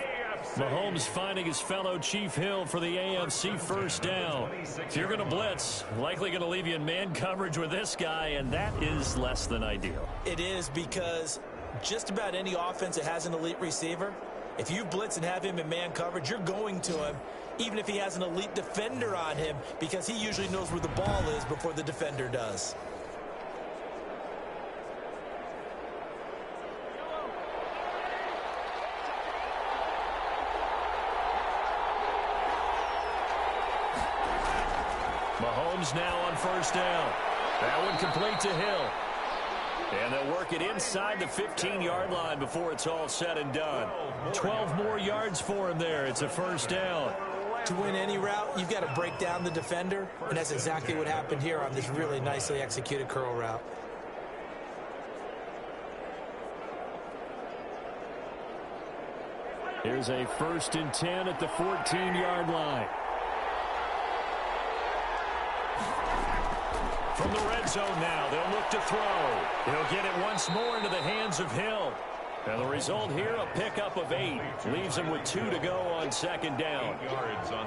Mahomes finding his fellow Chief Hill for the AFC first down. If you're going to blitz, likely going to leave you in man coverage with this guy, and that is less than ideal. It is, because just about any offense that has an elite receiver, if you blitz and have him in man coverage, you're going to him, even if he has an elite defender on him, because he usually knows where the ball is before the defender does. Mahomes now on first down. That one complete to Hill. And they'll work it inside the 15-yard line before it's all said and done. 12 more yards for him there. It's a first down. To win any route, you've got to break down the defender, and that's exactly what happened here on this really nicely executed curl route. Here's a 1st and 10 at the 14-yard line. From the red zone now, they'll look to throw. He'll get it once more into the hands of Hill. And the result here, a pickup of 8. Leaves him with 2 to go on second down.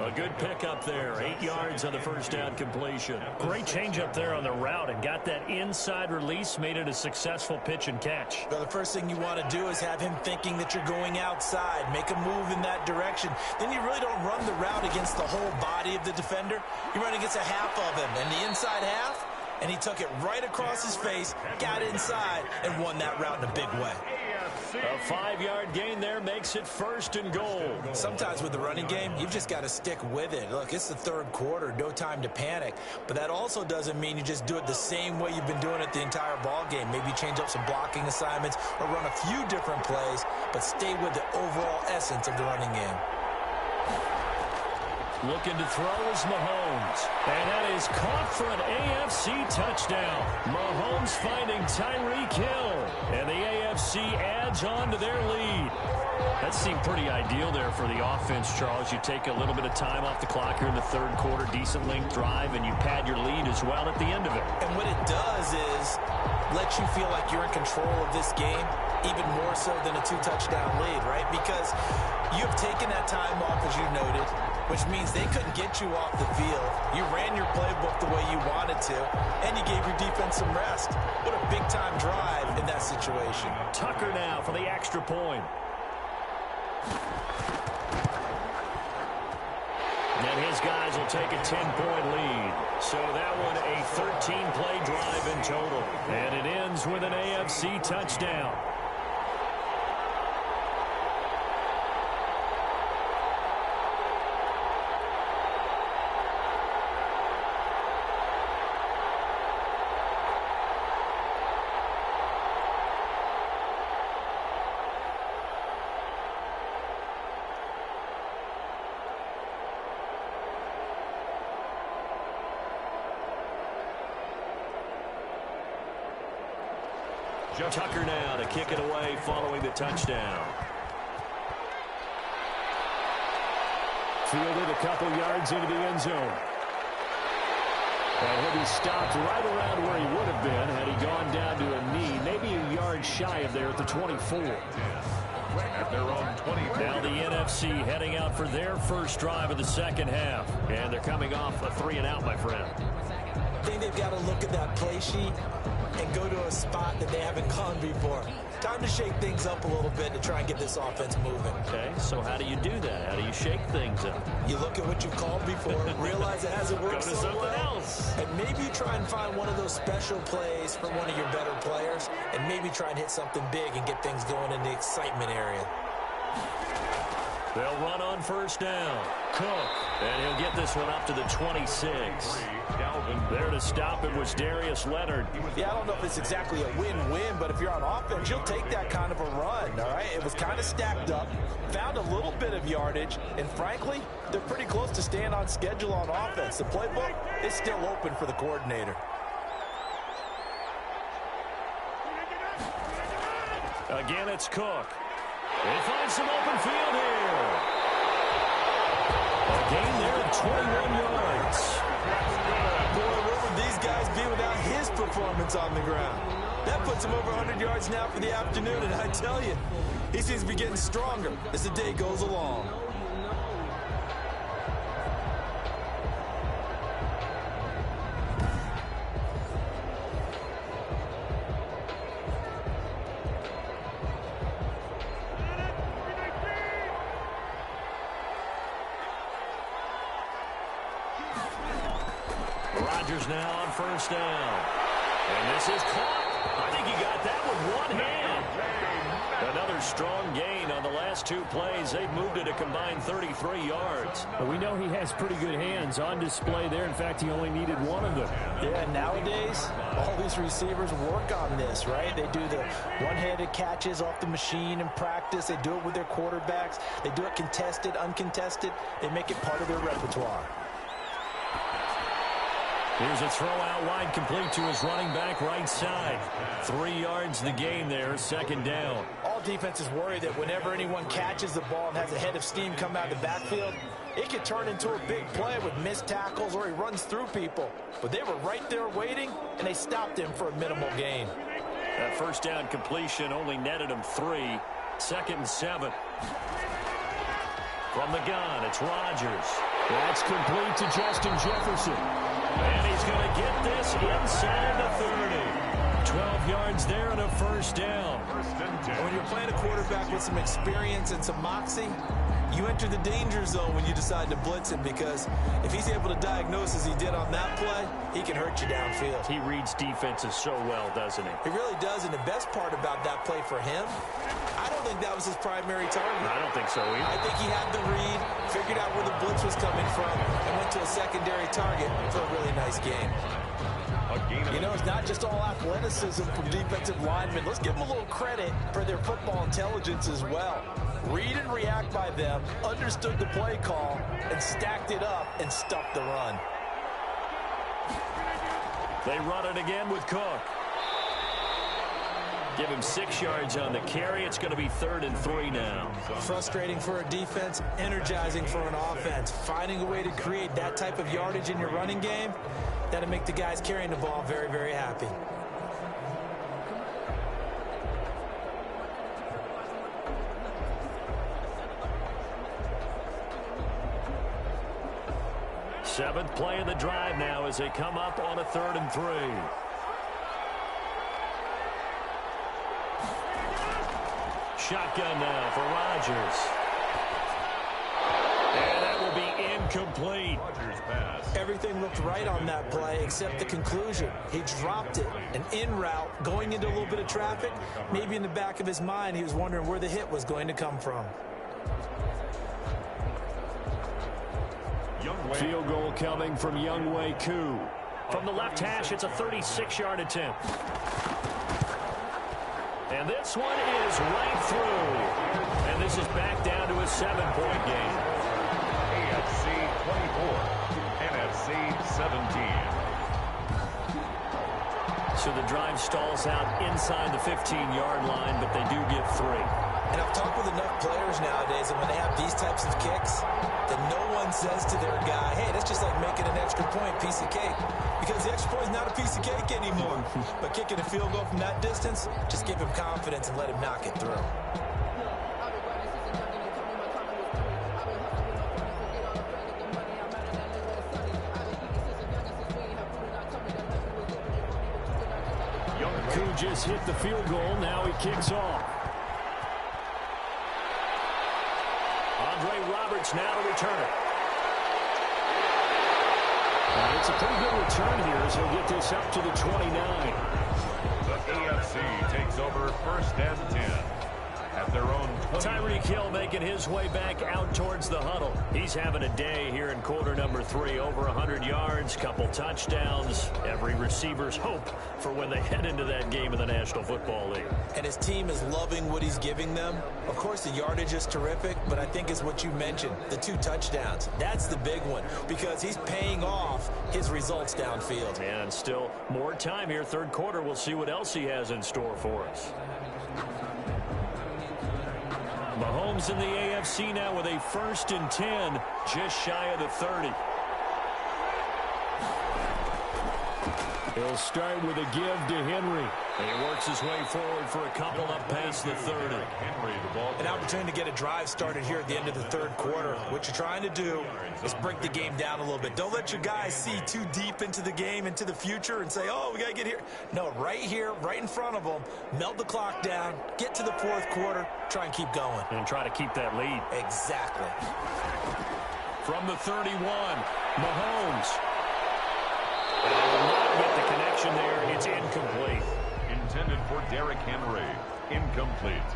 A good pickup there. 8 yards on the first down completion. Great change up there on the route and got that inside release, made it a successful pitch and catch. Well, the first thing you want to do is have him thinking that you're going outside. Make a move in that direction. Then you really don't run the route against the whole body of the defender. You run against a half of him. And the inside half, and he took it right across his face, got inside, and won that route in a big way. A 5-yard gain there makes it 1st and goal. Sometimes with the running game, you've just got to stick with it. Look, it's the third quarter, no time to panic. But that also doesn't mean you just do it the same way you've been doing it the entire ball game. Maybe change up some blocking assignments or run a few different plays, but stay with the overall essence of the running game. Looking to throw is Mahomes. And that is caught for an AFC touchdown. Mahomes finding Tyreek Hill. And the AFC adds on to their lead. That seemed pretty ideal there for the offense, Charles. You take a little bit of time off the clock here in the third quarter, decent length drive, and you pad your lead as well at the end of it. And what it does is let you feel like you're in control of this game, even more so than a 2-touchdown lead, right? Because you've taken that time off, as you noted, which means they couldn't get you off the field. You ran your playbook the way you wanted to, and you gave your defense some rest. What a big-time drive in that situation. Tucker now for the extra point. And his guys will take a 10-point lead. So that one a 13-play drive in total. And it ends with an AFC touchdown. Tucker now to kick it away following the touchdown. Fielded a couple yards into the end zone. And he'll be stopped right around where he would have been had he gone down to a knee, maybe a yard shy of there at the 24. At their own 20. Now the NFC heading out for their first drive of the second half. And they're coming off a 3-and-out, my friend. I think they've got to look at that play sheet and go to a spot that they haven't gone before. Time to shake things up a little bit to try and get this offense moving. Okay, so how do you do that? How do you shake things up? You look at what you've called before, realize it hasn't worked Go to so something well, else. and maybe you try and find one of those special plays from one of your better players, and maybe try and hit something big and get things going in the excitement area. They'll run on first down. Cook, and he'll get this one up to the 26. There to stop it was Darius Leonard. Yeah, I don't know if it's exactly a win-win, but if you're on offense, you'll take that kind of a run, all right? It was kind of stacked up, found a little bit of yardage, and frankly, they're pretty close to staying on schedule on offense. The playbook is still open for the coordinator. Again, it's Cook. They find some open field here. A gain there of 21 yards. Boy, where would these guys be without his performance on the ground? That puts him over 100 yards now for the afternoon, and I tell you, he seems to be getting stronger as the day goes along. Rodgers now on first down. And this is caught. I think he got that with one hand. Another strong gain on the last two plays. They've moved it a combined 33 yards. But we know he has pretty good hands on display there. In fact, he only needed one of them. Yeah, nowadays, all these receivers work on this, right? They do the one-handed catches off the machine in practice. They do it with their quarterbacks. They do it contested, uncontested. They make it part of their repertoire. Here's a throw out wide, complete to his running back right side. 3 yards the gain there, second down. All defenses worry that whenever anyone catches the ball and has a head of steam come out of the backfield, it could turn into a big play with missed tackles or he runs through people. But they were right there waiting, and they stopped him for a minimal gain. That first down completion only netted him 3. 2nd and 7. From the gun, it's Rodgers. That's complete to Justin Jefferson. And he's going to get this inside the 30. 12 yards there and a first down. When you're playing a quarterback with some experience and some moxie, you enter the danger zone when you decide to blitz him, because if he's able to diagnose as he did on that play, he can hurt you downfield. He reads defenses so well, doesn't he? He really does, and the best part about that play for him, I don't think that was his primary target. I don't think so either. I think he had the read, figured out where the blitz was coming from, and went to a secondary target for a really nice game. You know, it's not just all athleticism from defensive linemen. Let's give them a little credit for their football intelligence as well. Read and react by them, understood the play call, and stacked it up and stuffed the run. They run it again with Cook. Give him 6 yards on the carry. It's going to be 3rd and 3 now. Frustrating for a defense, energizing for an offense. Finding a way to create that type of yardage in your running game, that'll make the guys carrying the ball very, very happy. Seventh play of the drive now as they come up on a 3rd and 3. Shotgun now for Rodgers. And that will be incomplete. Everything looked right on that play except the conclusion. He dropped it. An in route, going into a little bit of traffic. Maybe in the back of his mind, he was wondering where the hit was going to come from. Field goal coming from Younghoe Koo. From the left hash, it's a 36-yard attempt. And this one is right through. And this is back down to a 7-point game. AFC 24, NFC 17. So the drive stalls out inside the 15-yard line, but they do get 3. And I've talked with enough players nowadays, and when they have these types of kicks, that no one says to their guy, hey, that's just like making an extra point, piece of cake. Because the extra point is not a piece of cake anymore. But kicking a field goal from that distance, just give him confidence and let him knock it through. Koo just hit the field goal. Now he kicks off. Roberts now to return it. And it's a pretty good return here as he'll get this up to the 29. The AFC takes over 1st and 10 at their own 20. Tyreek Hill making his way back out towards the huddle. He's having a day here in quarter number 3. Over 100 yards, couple touchdowns. Every receiver's hope for when they head into that game in the National Football League. And his team is loving what he's giving them. Of course, the yardage is terrific, but I think is what you mentioned, the 2 touchdowns. That's the big one because he's paying off his results downfield. And still more time here, third quarter. We'll see what else he has in store for us. Mahomes in the AFC now with a 1st and 10, just shy of the 30. He'll start with a give to Henry. And he works his way forward for a couple up past the 30. An opportunity to get a drive started here at the end of the third quarter. What you're trying to do is break the game down a little bit. Don't let your guys see too deep into the game, into the future, and say, oh, we got to get here. No, right here, right in front of them, melt the clock down, get to the fourth quarter, try and keep going. And try to keep that lead. Exactly. From the 31, Mahomes. Will not get the connection there. It's incomplete. Intended for Derrick Henry. Incomplete.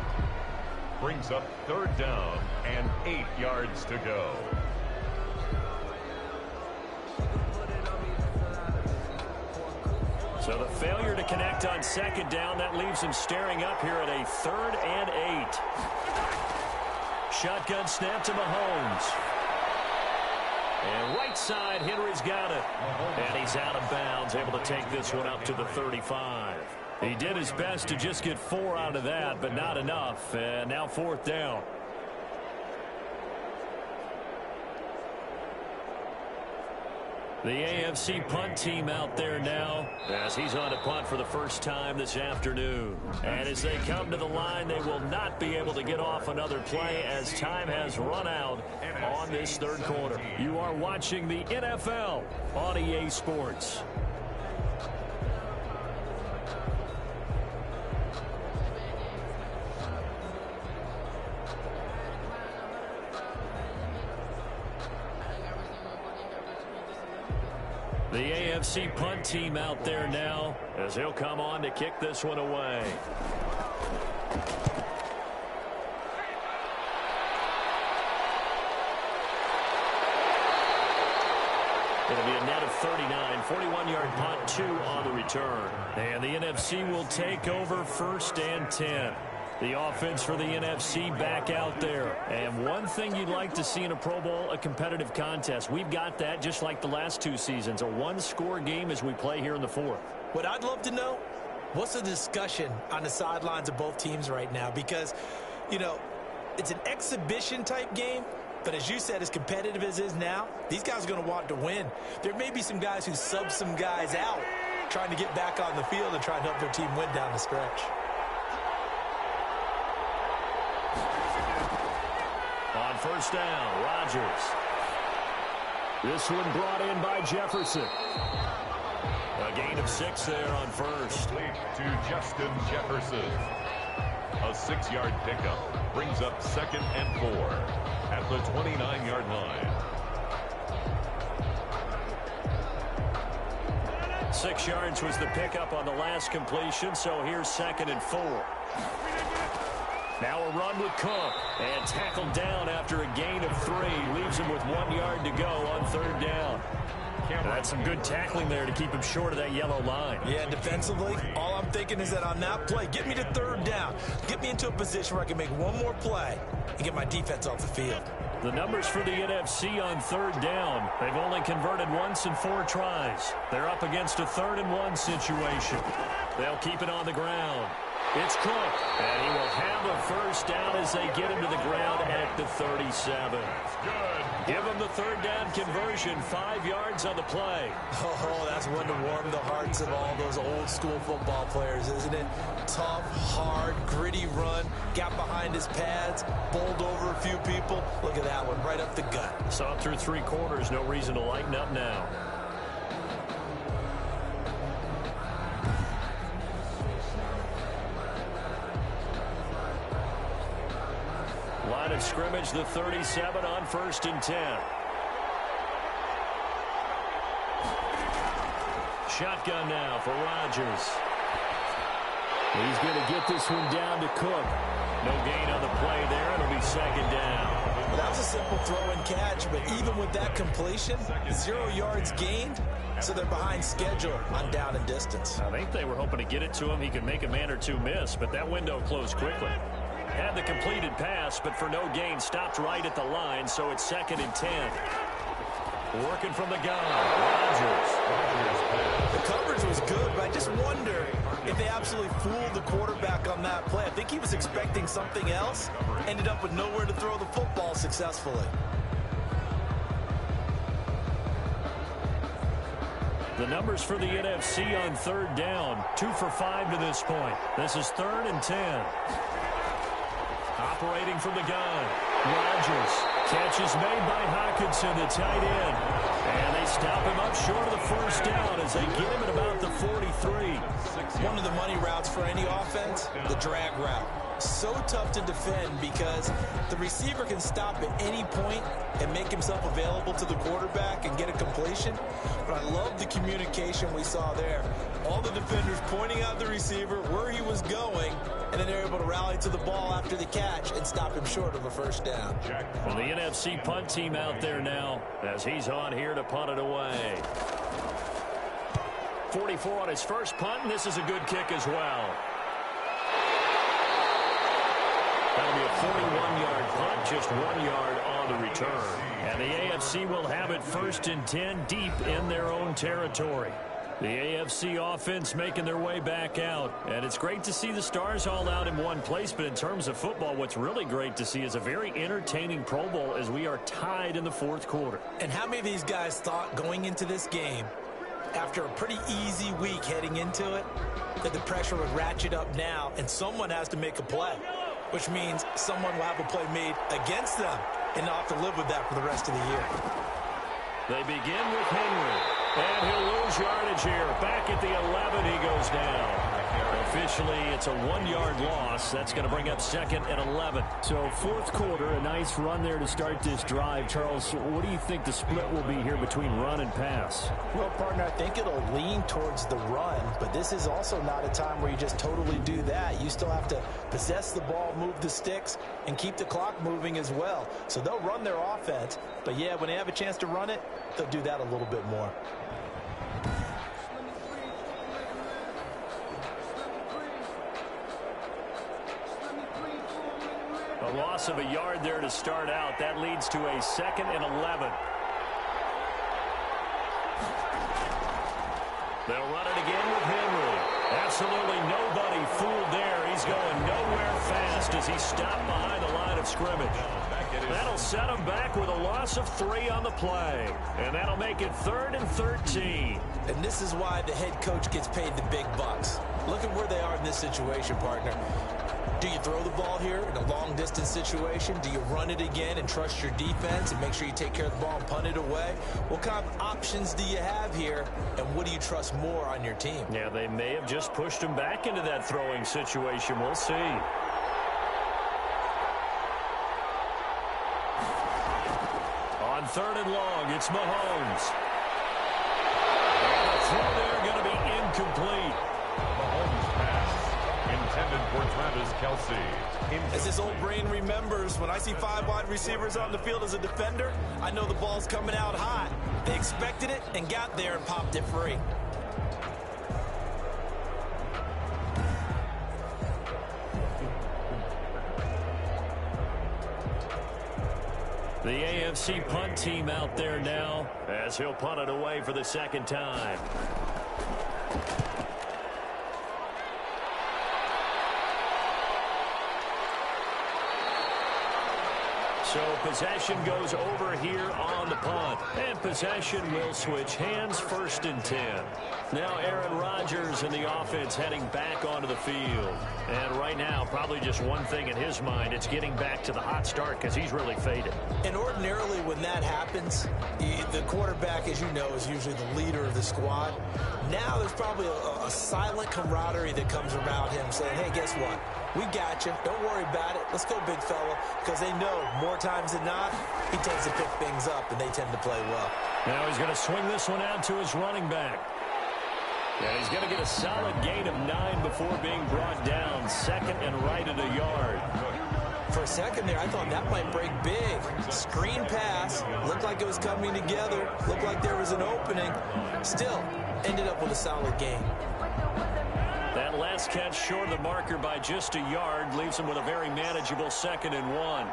Brings up 3rd down and 8 yards to go. So the failure to connect on 2nd down, that leaves him staring up here at a 3rd and 8. Shotgun snap to Mahomes. And right side, Henry's got it. And he's out of bounds, able to take this one up to the 35. He did his best to just get 4 out of that, but not enough. And now 4th down. The AFC punt team out there now as he's on to punt for the first time this afternoon. And as they come to the line, they will not be able to get off another play as time has run out on this third quarter. You are watching the NFL on EA Sports. The AFC punt team out there now as he'll come on to kick this one away. It'll be a net of 39, 41-yard punt, 2 on the return. And the NFC will take over 1st and 10. The offense for the NFC back out there. And one thing you'd like to see in a Pro Bowl, a competitive contest. We've got that just like the last 2 seasons. A 1-score game as we play here in the 4th. What I'd love to know, what's the discussion on the sidelines of both teams right now? Because, you know, it's an exhibition-type game. But as you said, as competitive as it is now, these guys are going to want to win. There may be some guys who sub some guys out trying to get back on the field and try to help their team win down the stretch. On 1st down, Rodgers. This one brought in by Jefferson. A gain of 6 there on 1st. To Justin Jefferson. A 6-yard pickup brings up 2nd and 4 at the 29-yard line. 6 yards was the pickup on the last completion, so here's 2nd and 4. Now a run with Cook, and tackled down after a gain of 3. Leaves him with 1 yard to go on 3rd down. That's some good tackling there to keep him short of that yellow line. Yeah, defensively, all I'm thinking is that on that play, get me to 3rd down. Get me into a position where I can make one more play and get my defense off the field. The numbers for the NFC on third down. They've only converted once in 4 tries. They're up against a 3rd-and-1 situation. They'll keep it on the ground. It's Cook, and he will have a first down as they get him to the ground at the 37. Give him the 3rd down conversion, 5 yards on the play. Oh, that's one to warm the hearts of all those old-school football players, isn't it? Tough, hard, gritty run, got behind his pads, bowled over a few people. Look at that one, right up the gut. Saw through 3 quarters, no reason to lighten up now. Line of scrimmage, the 37 on 1st and 10. Shotgun now for Rodgers. He's going to get this one down to Cook. No gain on the play there. It'll be 2nd down. Well, that was a simple throw and catch, but even with that completion, 0 yards gained, so they're behind schedule on down and distance. I think they were hoping to get it to him. He could make a man or two miss, but that window closed quickly. Had the completed pass, but for no gain, stopped right at the line, so it's 2nd and 10. Working from the gun, Rodgers. The coverage was good, but I just wonder if they absolutely fooled the quarterback on that play. I think he was expecting something else, ended up with nowhere to throw the football successfully. The numbers for the NFC on 3rd down, 2 for 5 to this point. This is 3rd and 10. Operating from the gun, Rodgers. Catch is made by Hockenson, the tight end. And they stop him up short of the first down as they get him at about the 43. One of the money routes for any offense, the drag route. So tough to defend because the receiver can stop at any point and make himself available to the quarterback and get a completion. But I love the communication we saw there. All the defenders pointing out the receiver, where he was going, and then they're able to rally to the ball after the catch and stop him short of a first down. Well, the NFC punt team out there now as he's on here to punt it away. 44 on his first punt, and this is a good kick as well. That'll be a 41-yard punt, just 1 yard on the return. And the AFC will have it 1st and 10 deep in their own territory. The AFC offense making their way back out. And it's great to see the stars all out in one place, but in terms of football, what's really great to see is a very entertaining Pro Bowl as we are tied in the 4th quarter. And how many of these guys thought going into this game, after a pretty easy week heading into it, that the pressure would ratchet up now and someone has to make a play, which means someone will have a play made against them and not have to live with that for the rest of the year. They begin with Henry, and he'll lose yardage here. Back at the 11, he goes down. Officially, it's a 1 yard loss. That's going to bring up 2nd and 11. So 4th quarter, a nice run there to start this drive. Charles, what do you think the split will be here between run and pass? Well, partner, I think it'll lean towards the run, but this is also not a time where you just totally do that. You still have to possess the ball, move the sticks, and keep the clock moving as well. So they'll run their offense, but yeah, when they have a chance to run it, they'll do that a little bit more. A loss of a yard there to start out. That leads to a 2nd and 11. They'll run it again with Henry. Absolutely nobody fooled there. He's going nowhere fast as he stopped behind the line of scrimmage. That'll set him back with a loss of 3 on the play. And that'll make it 3rd and 13. And this is why the head coach gets paid the big bucks. Look at where they are in this situation, partner. Do you throw the ball here in a long-distance situation? Do you run it again and trust your defense and make sure you take care of the ball and punt it away? What kind of options do you have here, and what do you trust more on your team? Yeah, they may have just pushed him back into that throwing situation. We'll see. On 3rd and long, it's Mahomes. And the throw there going to be incomplete. Mahomes pass intended for Travis Kelce. As his old brain remembers, when I see 5 wide receivers on the field as a defender, I know the ball's coming out hot. They expected it and got there and popped it free. The AFC punt team out there now as he'll punt it away for the second time. So possession goes over here on the punt. And possession will switch hands, 1st and 10. Now Aaron Rodgers and the offense heading back onto the field. And right now, probably just one thing in his mind. It's getting back to the hot start because he's really faded. And ordinarily when that happens, the quarterback, as you know, is usually the leader of the squad. Now there's probably a silent camaraderie that comes around him saying, hey, guess what? We got you. Don't worry about it. Let's go, big fella. Because they know more times than not, he tends to pick things up, and they tend to play well. Now he's going to swing this one out to his running back. And he's going to get a solid gain of 9 before being brought down. 2nd and right at a yard. For a second there, I thought that might break big. Screen pass. Looked like it was coming together. Looked like there was an opening. Still, ended up with a solid gain. That last catch short of the marker by just a yard leaves him with a very manageable 2nd and 1.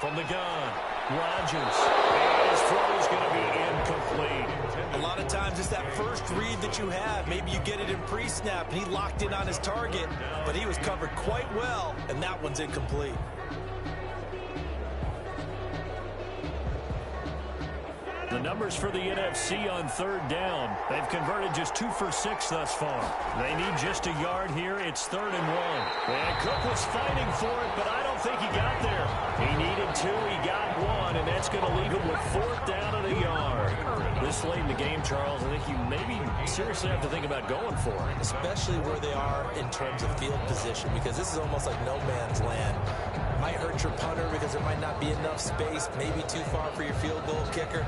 From the gun, Rodgers. And his throw is going to be incomplete. A lot of times it's that first read that you have. Maybe you get it in pre-snap, and he locked in on his target, but he was covered quite well, and that one's incomplete. The numbers for the NFC on 3rd down. They've converted just 2 for 6 thus far. They need just a yard here. It's 3rd and 1. And Cook was fighting for it, but I don't think he got there. He needed 2. He got 1, and that's going to leave him with 4th down at a yard. This late in the game, Charles, I think you maybe seriously have to think about going for it. Especially where they are in terms of field position, because this is almost like no man's land. Might hurt your punter because there might not be enough space, maybe too far for your field goal kicker.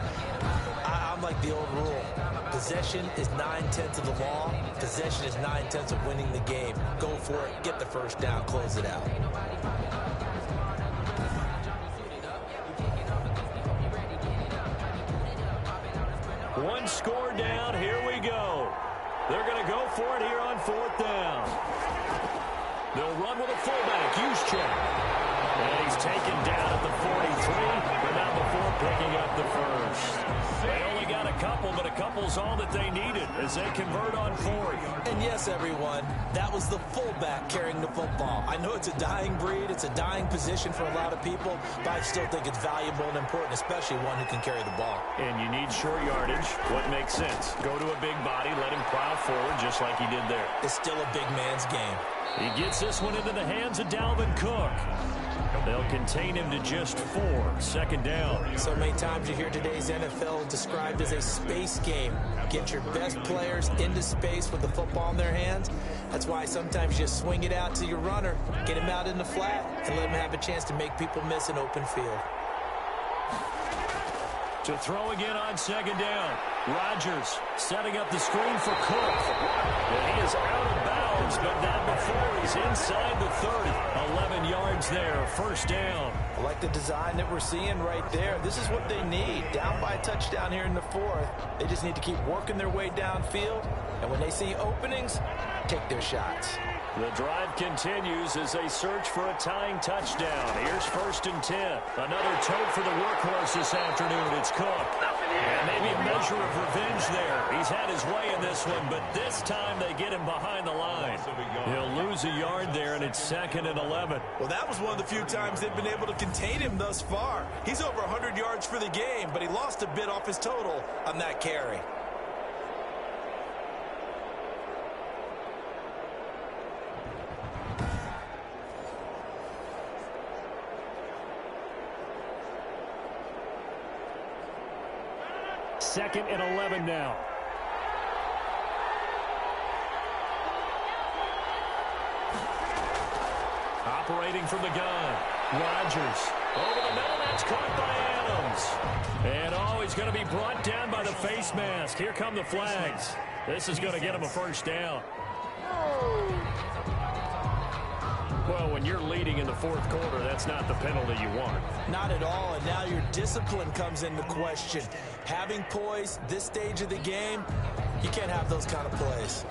I'm like the old rule. Possession is 9/10 of the law. Possession is 9/10 of winning the game. Go for it, get the first down, close it out. One score down, here we go. They're going to go for it here on 4th down. They'll run with a fullback, Juszczyk. And he's taken down at the 43, but not before picking up the first. They only got a couple, but a couple's all that they needed as they convert on 4th. And yes, everyone, that was the fullback carrying the football. I know it's a dying breed, it's a dying position for a lot of people, but I still think it's valuable and important, especially one who can carry the ball. And you need short yardage. What makes sense? Go to a big body, let him plow forward just like he did there. It's still a big man's game. He gets this one into the hands of Dalvin Cook. They'll contain him to just 4. 2nd down. So many times you hear today's NFL described as a space game. Get your best players into space with the football in their hands. That's why sometimes you just swing it out to your runner, get him out in the flat, and let him have a chance to make people miss an open field. To throw again on 2nd down. Rodgers setting up the screen for Cook. And he is out of bounds, but not before he's inside the 30. 11 yards there, 1st down. I like the design that we're seeing right there. This is what they need. Down by a touchdown here in the 4th. They just need to keep working their way downfield. And when they see openings, take their shots. The drive continues as they search for a tying touchdown. Here's 1st and 10. Another tote for the workhorse this afternoon. It's Cook. And maybe a measure of revenge there. He's had his way in this one, but this time they get him behind the line. He'll lose a yard there, and it's 2nd and 11. Well, that was one of the few times they've been able to contain him thus far. He's over 100 yards for the game, but he lost a bit off his total on that carry. Second and 11 now. Operating from the gun. Rodgers. Over the middle, that's caught by Adams. And he's going to be brought down by the face mask. Here come the flags. This is going to get him a 1st down. Well, when you're leading in the 4th quarter, that's not the penalty you want. Not at all, and now your discipline comes into question. Having poise this stage of the game, you can't have those kind of plays.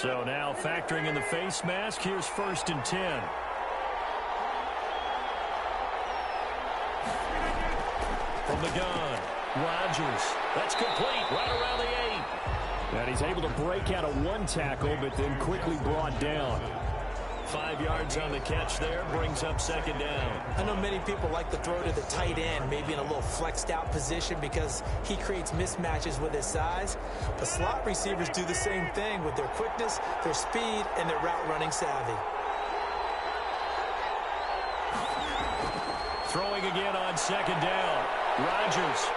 So now factoring in the face mask, here's 1st and 10. From the gun, Rodgers. That's complete right around the 8. And he's able to break out of one tackle, but then quickly brought down. 5 yards on the catch there, brings up 2nd down. I know many people like to throw to the tight end, maybe in a little flexed out position because he creates mismatches with his size. But slot receivers do the same thing with their quickness, their speed, and their route running savvy. Throwing again on 2nd down. Rodgers.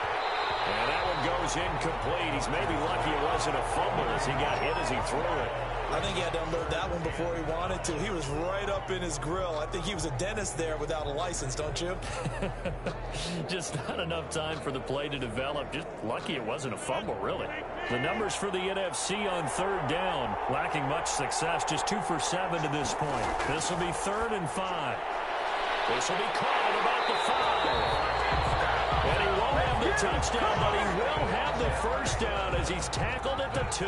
And that one goes incomplete. He's maybe lucky it wasn't a fumble as he got hit as he threw it. I think he had to unload that one before he wanted to. He was right up in his grill. I think he was a dentist there without a license, don't you? Just not enough time for the play to develop. Just lucky it wasn't a fumble, really. The numbers for the NFC on 3rd down. Lacking much success. Just 2 for 7 to this point. This will be 3rd and 5. This will be caught at about the 5. And he won't have the touchdown, but he will have the 1st down as he's tackled at the 2.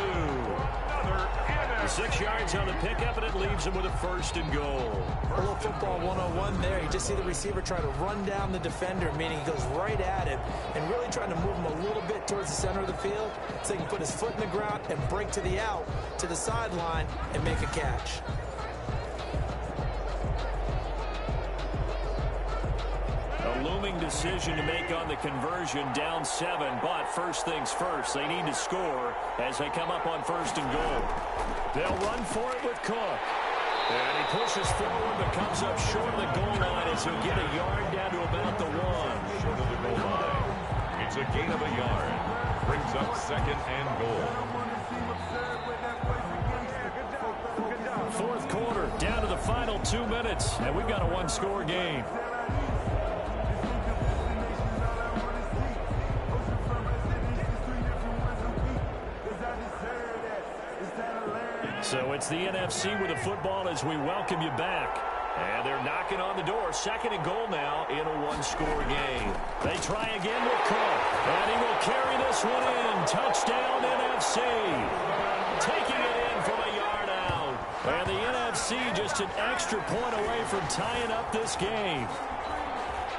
6 yards on the pickup, and it leaves him with a 1st and goal. A little football 101 there. You just see the receiver try to run down the defender, meaning he goes right at him and really trying to move him a little bit towards the center of the field so he can put his foot in the ground and break to the out, to the sideline, and make a catch. A looming decision to make on the conversion, down 7, but first things first, they need to score as they come up on 1st and goal. They'll run for it with Cook. And he pushes forward but comes up short of the goal line as he'll get a yard down to about the 1. Short of the goal line. It's a gain of a yard. Brings up 2nd and goal. 4th quarter, down to the final 2 minutes, and we've got a 1-score game. So it's the NFC with the football as we welcome you back. And they're knocking on the door. 2nd and goal now in a 1-score game. They try again with Cook. And he will carry this one in. Touchdown NFC. Taking it in from a yard out. And the NFC just an extra point away from tying up this game.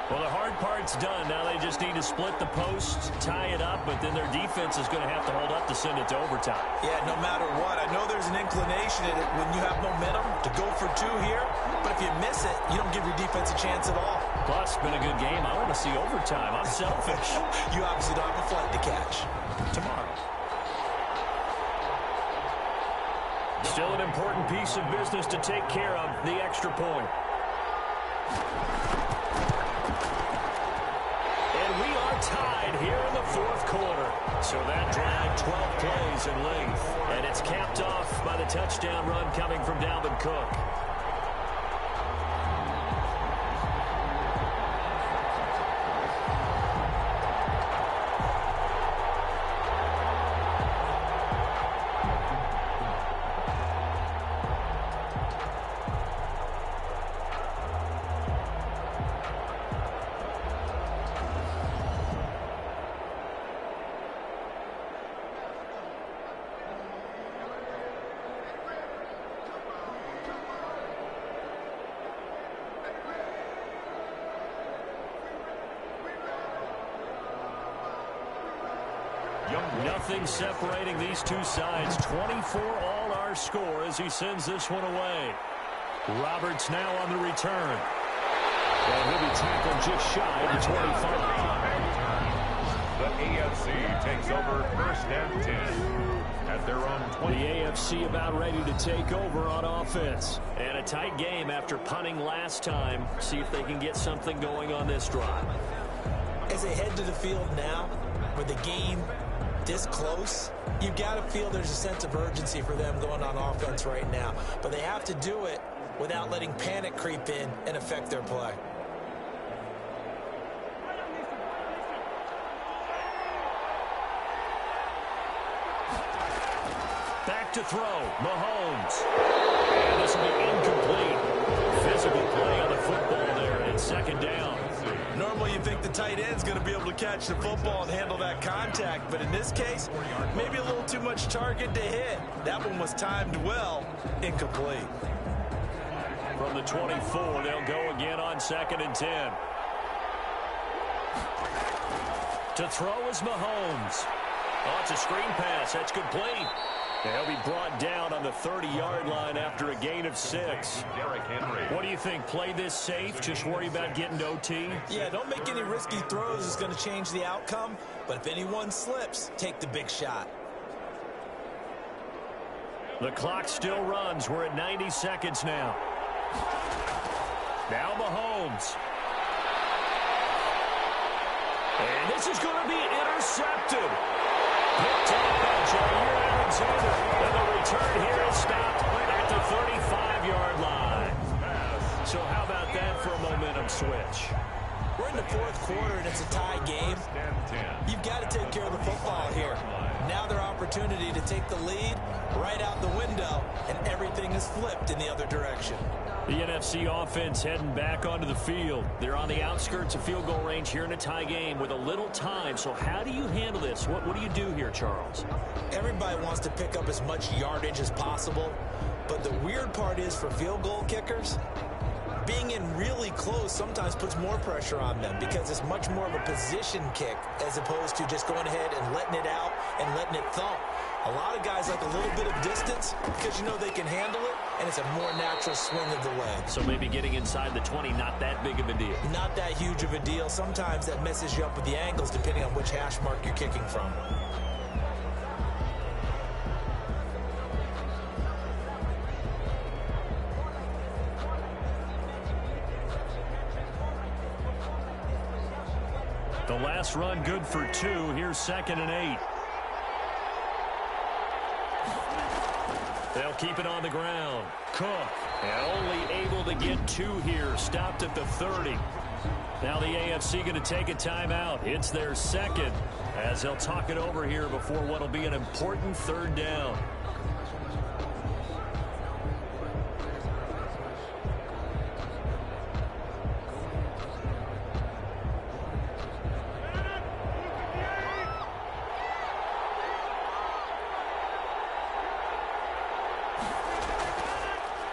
Well, the hard part's done. Now they just need to split the post, tie it up, but then their defense is going to have to hold up to send it to overtime. Yeah, no matter what. I know there's an inclination in it when you have momentum to go for 2 here, but if you miss it, you don't give your defense a chance at all. Plus, it's been a good game. I want to see overtime. I'm selfish. You obviously don't have a flight to catch. Tomorrow. Still an important piece of business to take care of, the extra point. Tied here in the 4th quarter. So that drive, 12 plays in length. And it's capped off by the touchdown run coming from Dalvin Cook. Nothing separating these two sides. 24 all our score as he sends this one away. Roberts now on the return. And he'll be tackled just shy of the 25. The AFC takes over 1st and 10 at their own 20. The AFC about ready to take over on offense. And a tight game after punting last time. See if they can get something going on this drive. As they head to the field now, with the game this close, you've got to feel there's a sense of urgency for them going on offense right now. But they have to do it without letting panic creep in and affect their play. Back to throw, Mahomes. And this will be incomplete. Physical play on the football there, and it's 2nd down. Normally you think the tight end's going to be able to catch the football and handle that contact, but in this case, maybe a little too much target to hit. That one was timed well, incomplete. From the 24, they'll go again on 2nd and 10. To throw is Mahomes. Oh, it's a screen pass. That's complete. They'll be brought down on the 30-yard line after a gain of 6. What do you think? Play this safe? Just worry about getting to OT? Yeah, don't make any risky throws. It's going to change the outcome. But if anyone slips, take the big shot. The clock still runs. We're at 90 seconds now. Now Mahomes. And this is going to be intercepted. Picked off by Jair Alexander. And the return here is stopped at the 35-yard line. So how about that for a momentum switch? We're in the 4th quarter, and it's a tie game. You've got to take care of the football here. Now their opportunity to take the lead right out the window, and everything is flipped in the other direction. The NFC offense heading back onto the field. They're on the outskirts of field goal range here in a tie game with a little time. So how do you handle this? What do you do here, Charles? Everybody wants to pick up as much yardage as possible. But the weird part is for field goal kickers, being in really close sometimes puts more pressure on them because it's much more of a position kick as opposed to just going ahead and letting it out and letting it thump. A lot of guys like a little bit of distance because you know they can handle it, and it's a more natural swing of the leg. So maybe getting inside the 20, not that big of a deal. Not that huge of a deal. Sometimes that messes you up with the angles depending on which hash mark you're kicking from. The last run good for 2. Here's 2nd and 8. They'll keep it on the ground. Cook, and only able to get 2 here. Stopped at the 30. Now the AFC going to take a timeout. It's their 2nd as they'll talk it over here before what will be an important 3rd down.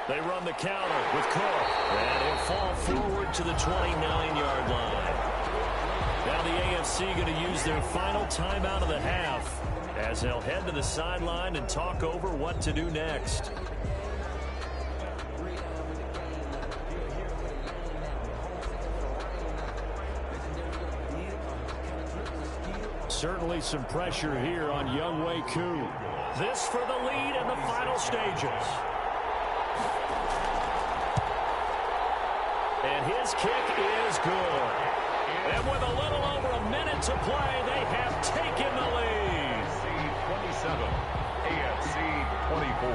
They run the counter with Cook, and he'll fall forward to the 29-yard line. Now the AFC going to use their final timeout of the half as they'll head to the sideline and talk over what to do next. Certainly some pressure here on Younghoe Koo. This for the lead in the final stages. And his kick is good. And with a little over a minute to play, they have taken the lead. AFC 27, AFC 24.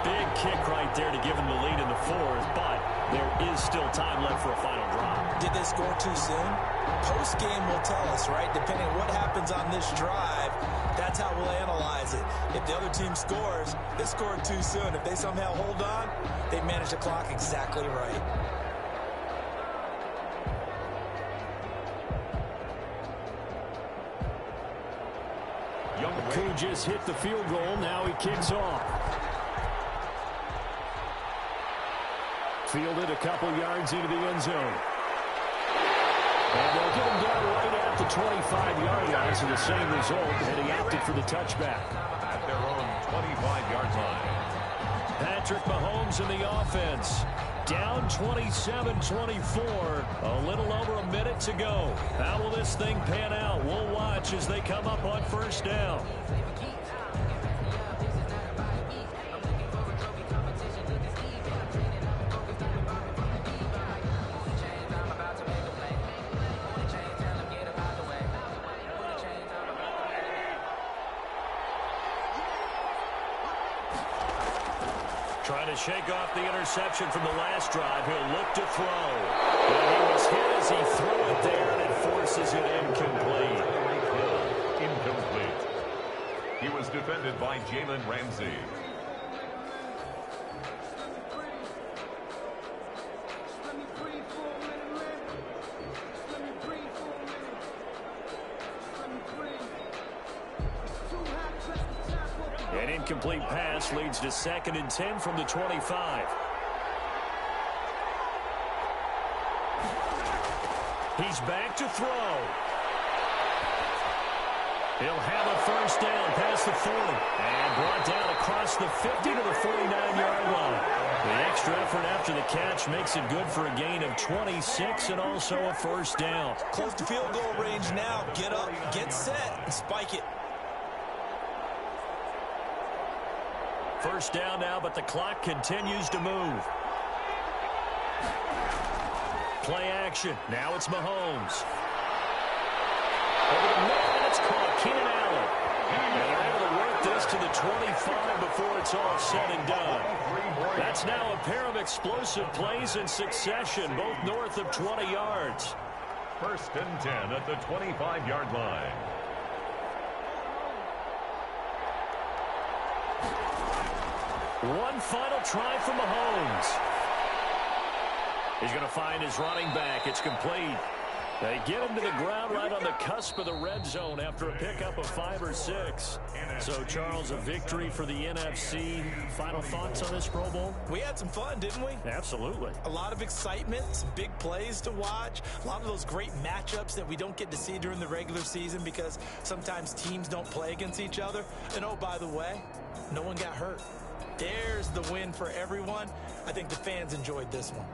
Big kick right there to give them the lead in the 4th, but there is still time left for a final drive. Did they score too soon? Post-game will tell us, right? Depending on what happens on this drive, that's how we'll analyze it. If the other team scores, they scored too soon. If they somehow hold on, they manage the clock exactly right. Koo just hit the field goal. Now he kicks off. Fielded a couple yards into the end zone. And they'll get him down right at the 25-yard line, so the same result, and he opted for the touchback. At their own 25-yard line. Patrick Mahomes in the offense. Down 27-24. A little over a minute to go. How will this thing pan out? We'll watch as they come up on 1st down. Trying to shake off the interception from the last drive. He'll look to throw. And he was hit as he threw it there, and it forces it incomplete. Incomplete. He was defended by Jalen Ramsey. incomplete pass leads to 2nd and 10 from the 25. He's back to throw. He'll have a first down past the 40 and brought down across the 50 to the 49-yard line. The extra effort after the catch makes it good for a gain of 26 and also a first down. Close to field goal range now. Get up, get set, and spike it. First down now, but the clock continues to move. Play action. Now it's Mahomes. Over the middle, and it's caught. Keenan Allen. And they're able to work this to the 25 before it's all said and done. That's now a pair of explosive plays in succession, both north of 20 yards. 1st and 10 at the 25-yard line. One final try for Mahomes. He's going to find his running back. It's complete. They get him to the ground right on the cusp of the red zone after a pickup of 5 or 6. So, Charles, a victory for the NFC. Final thoughts on this Pro Bowl? We had some fun, didn't we? Absolutely. A lot of excitement, some big plays to watch, a lot of those great matchups that we don't get to see during the regular season because sometimes teams don't play against each other. And, oh, by the way, no one got hurt. There's the win for everyone. I think the fans enjoyed this one.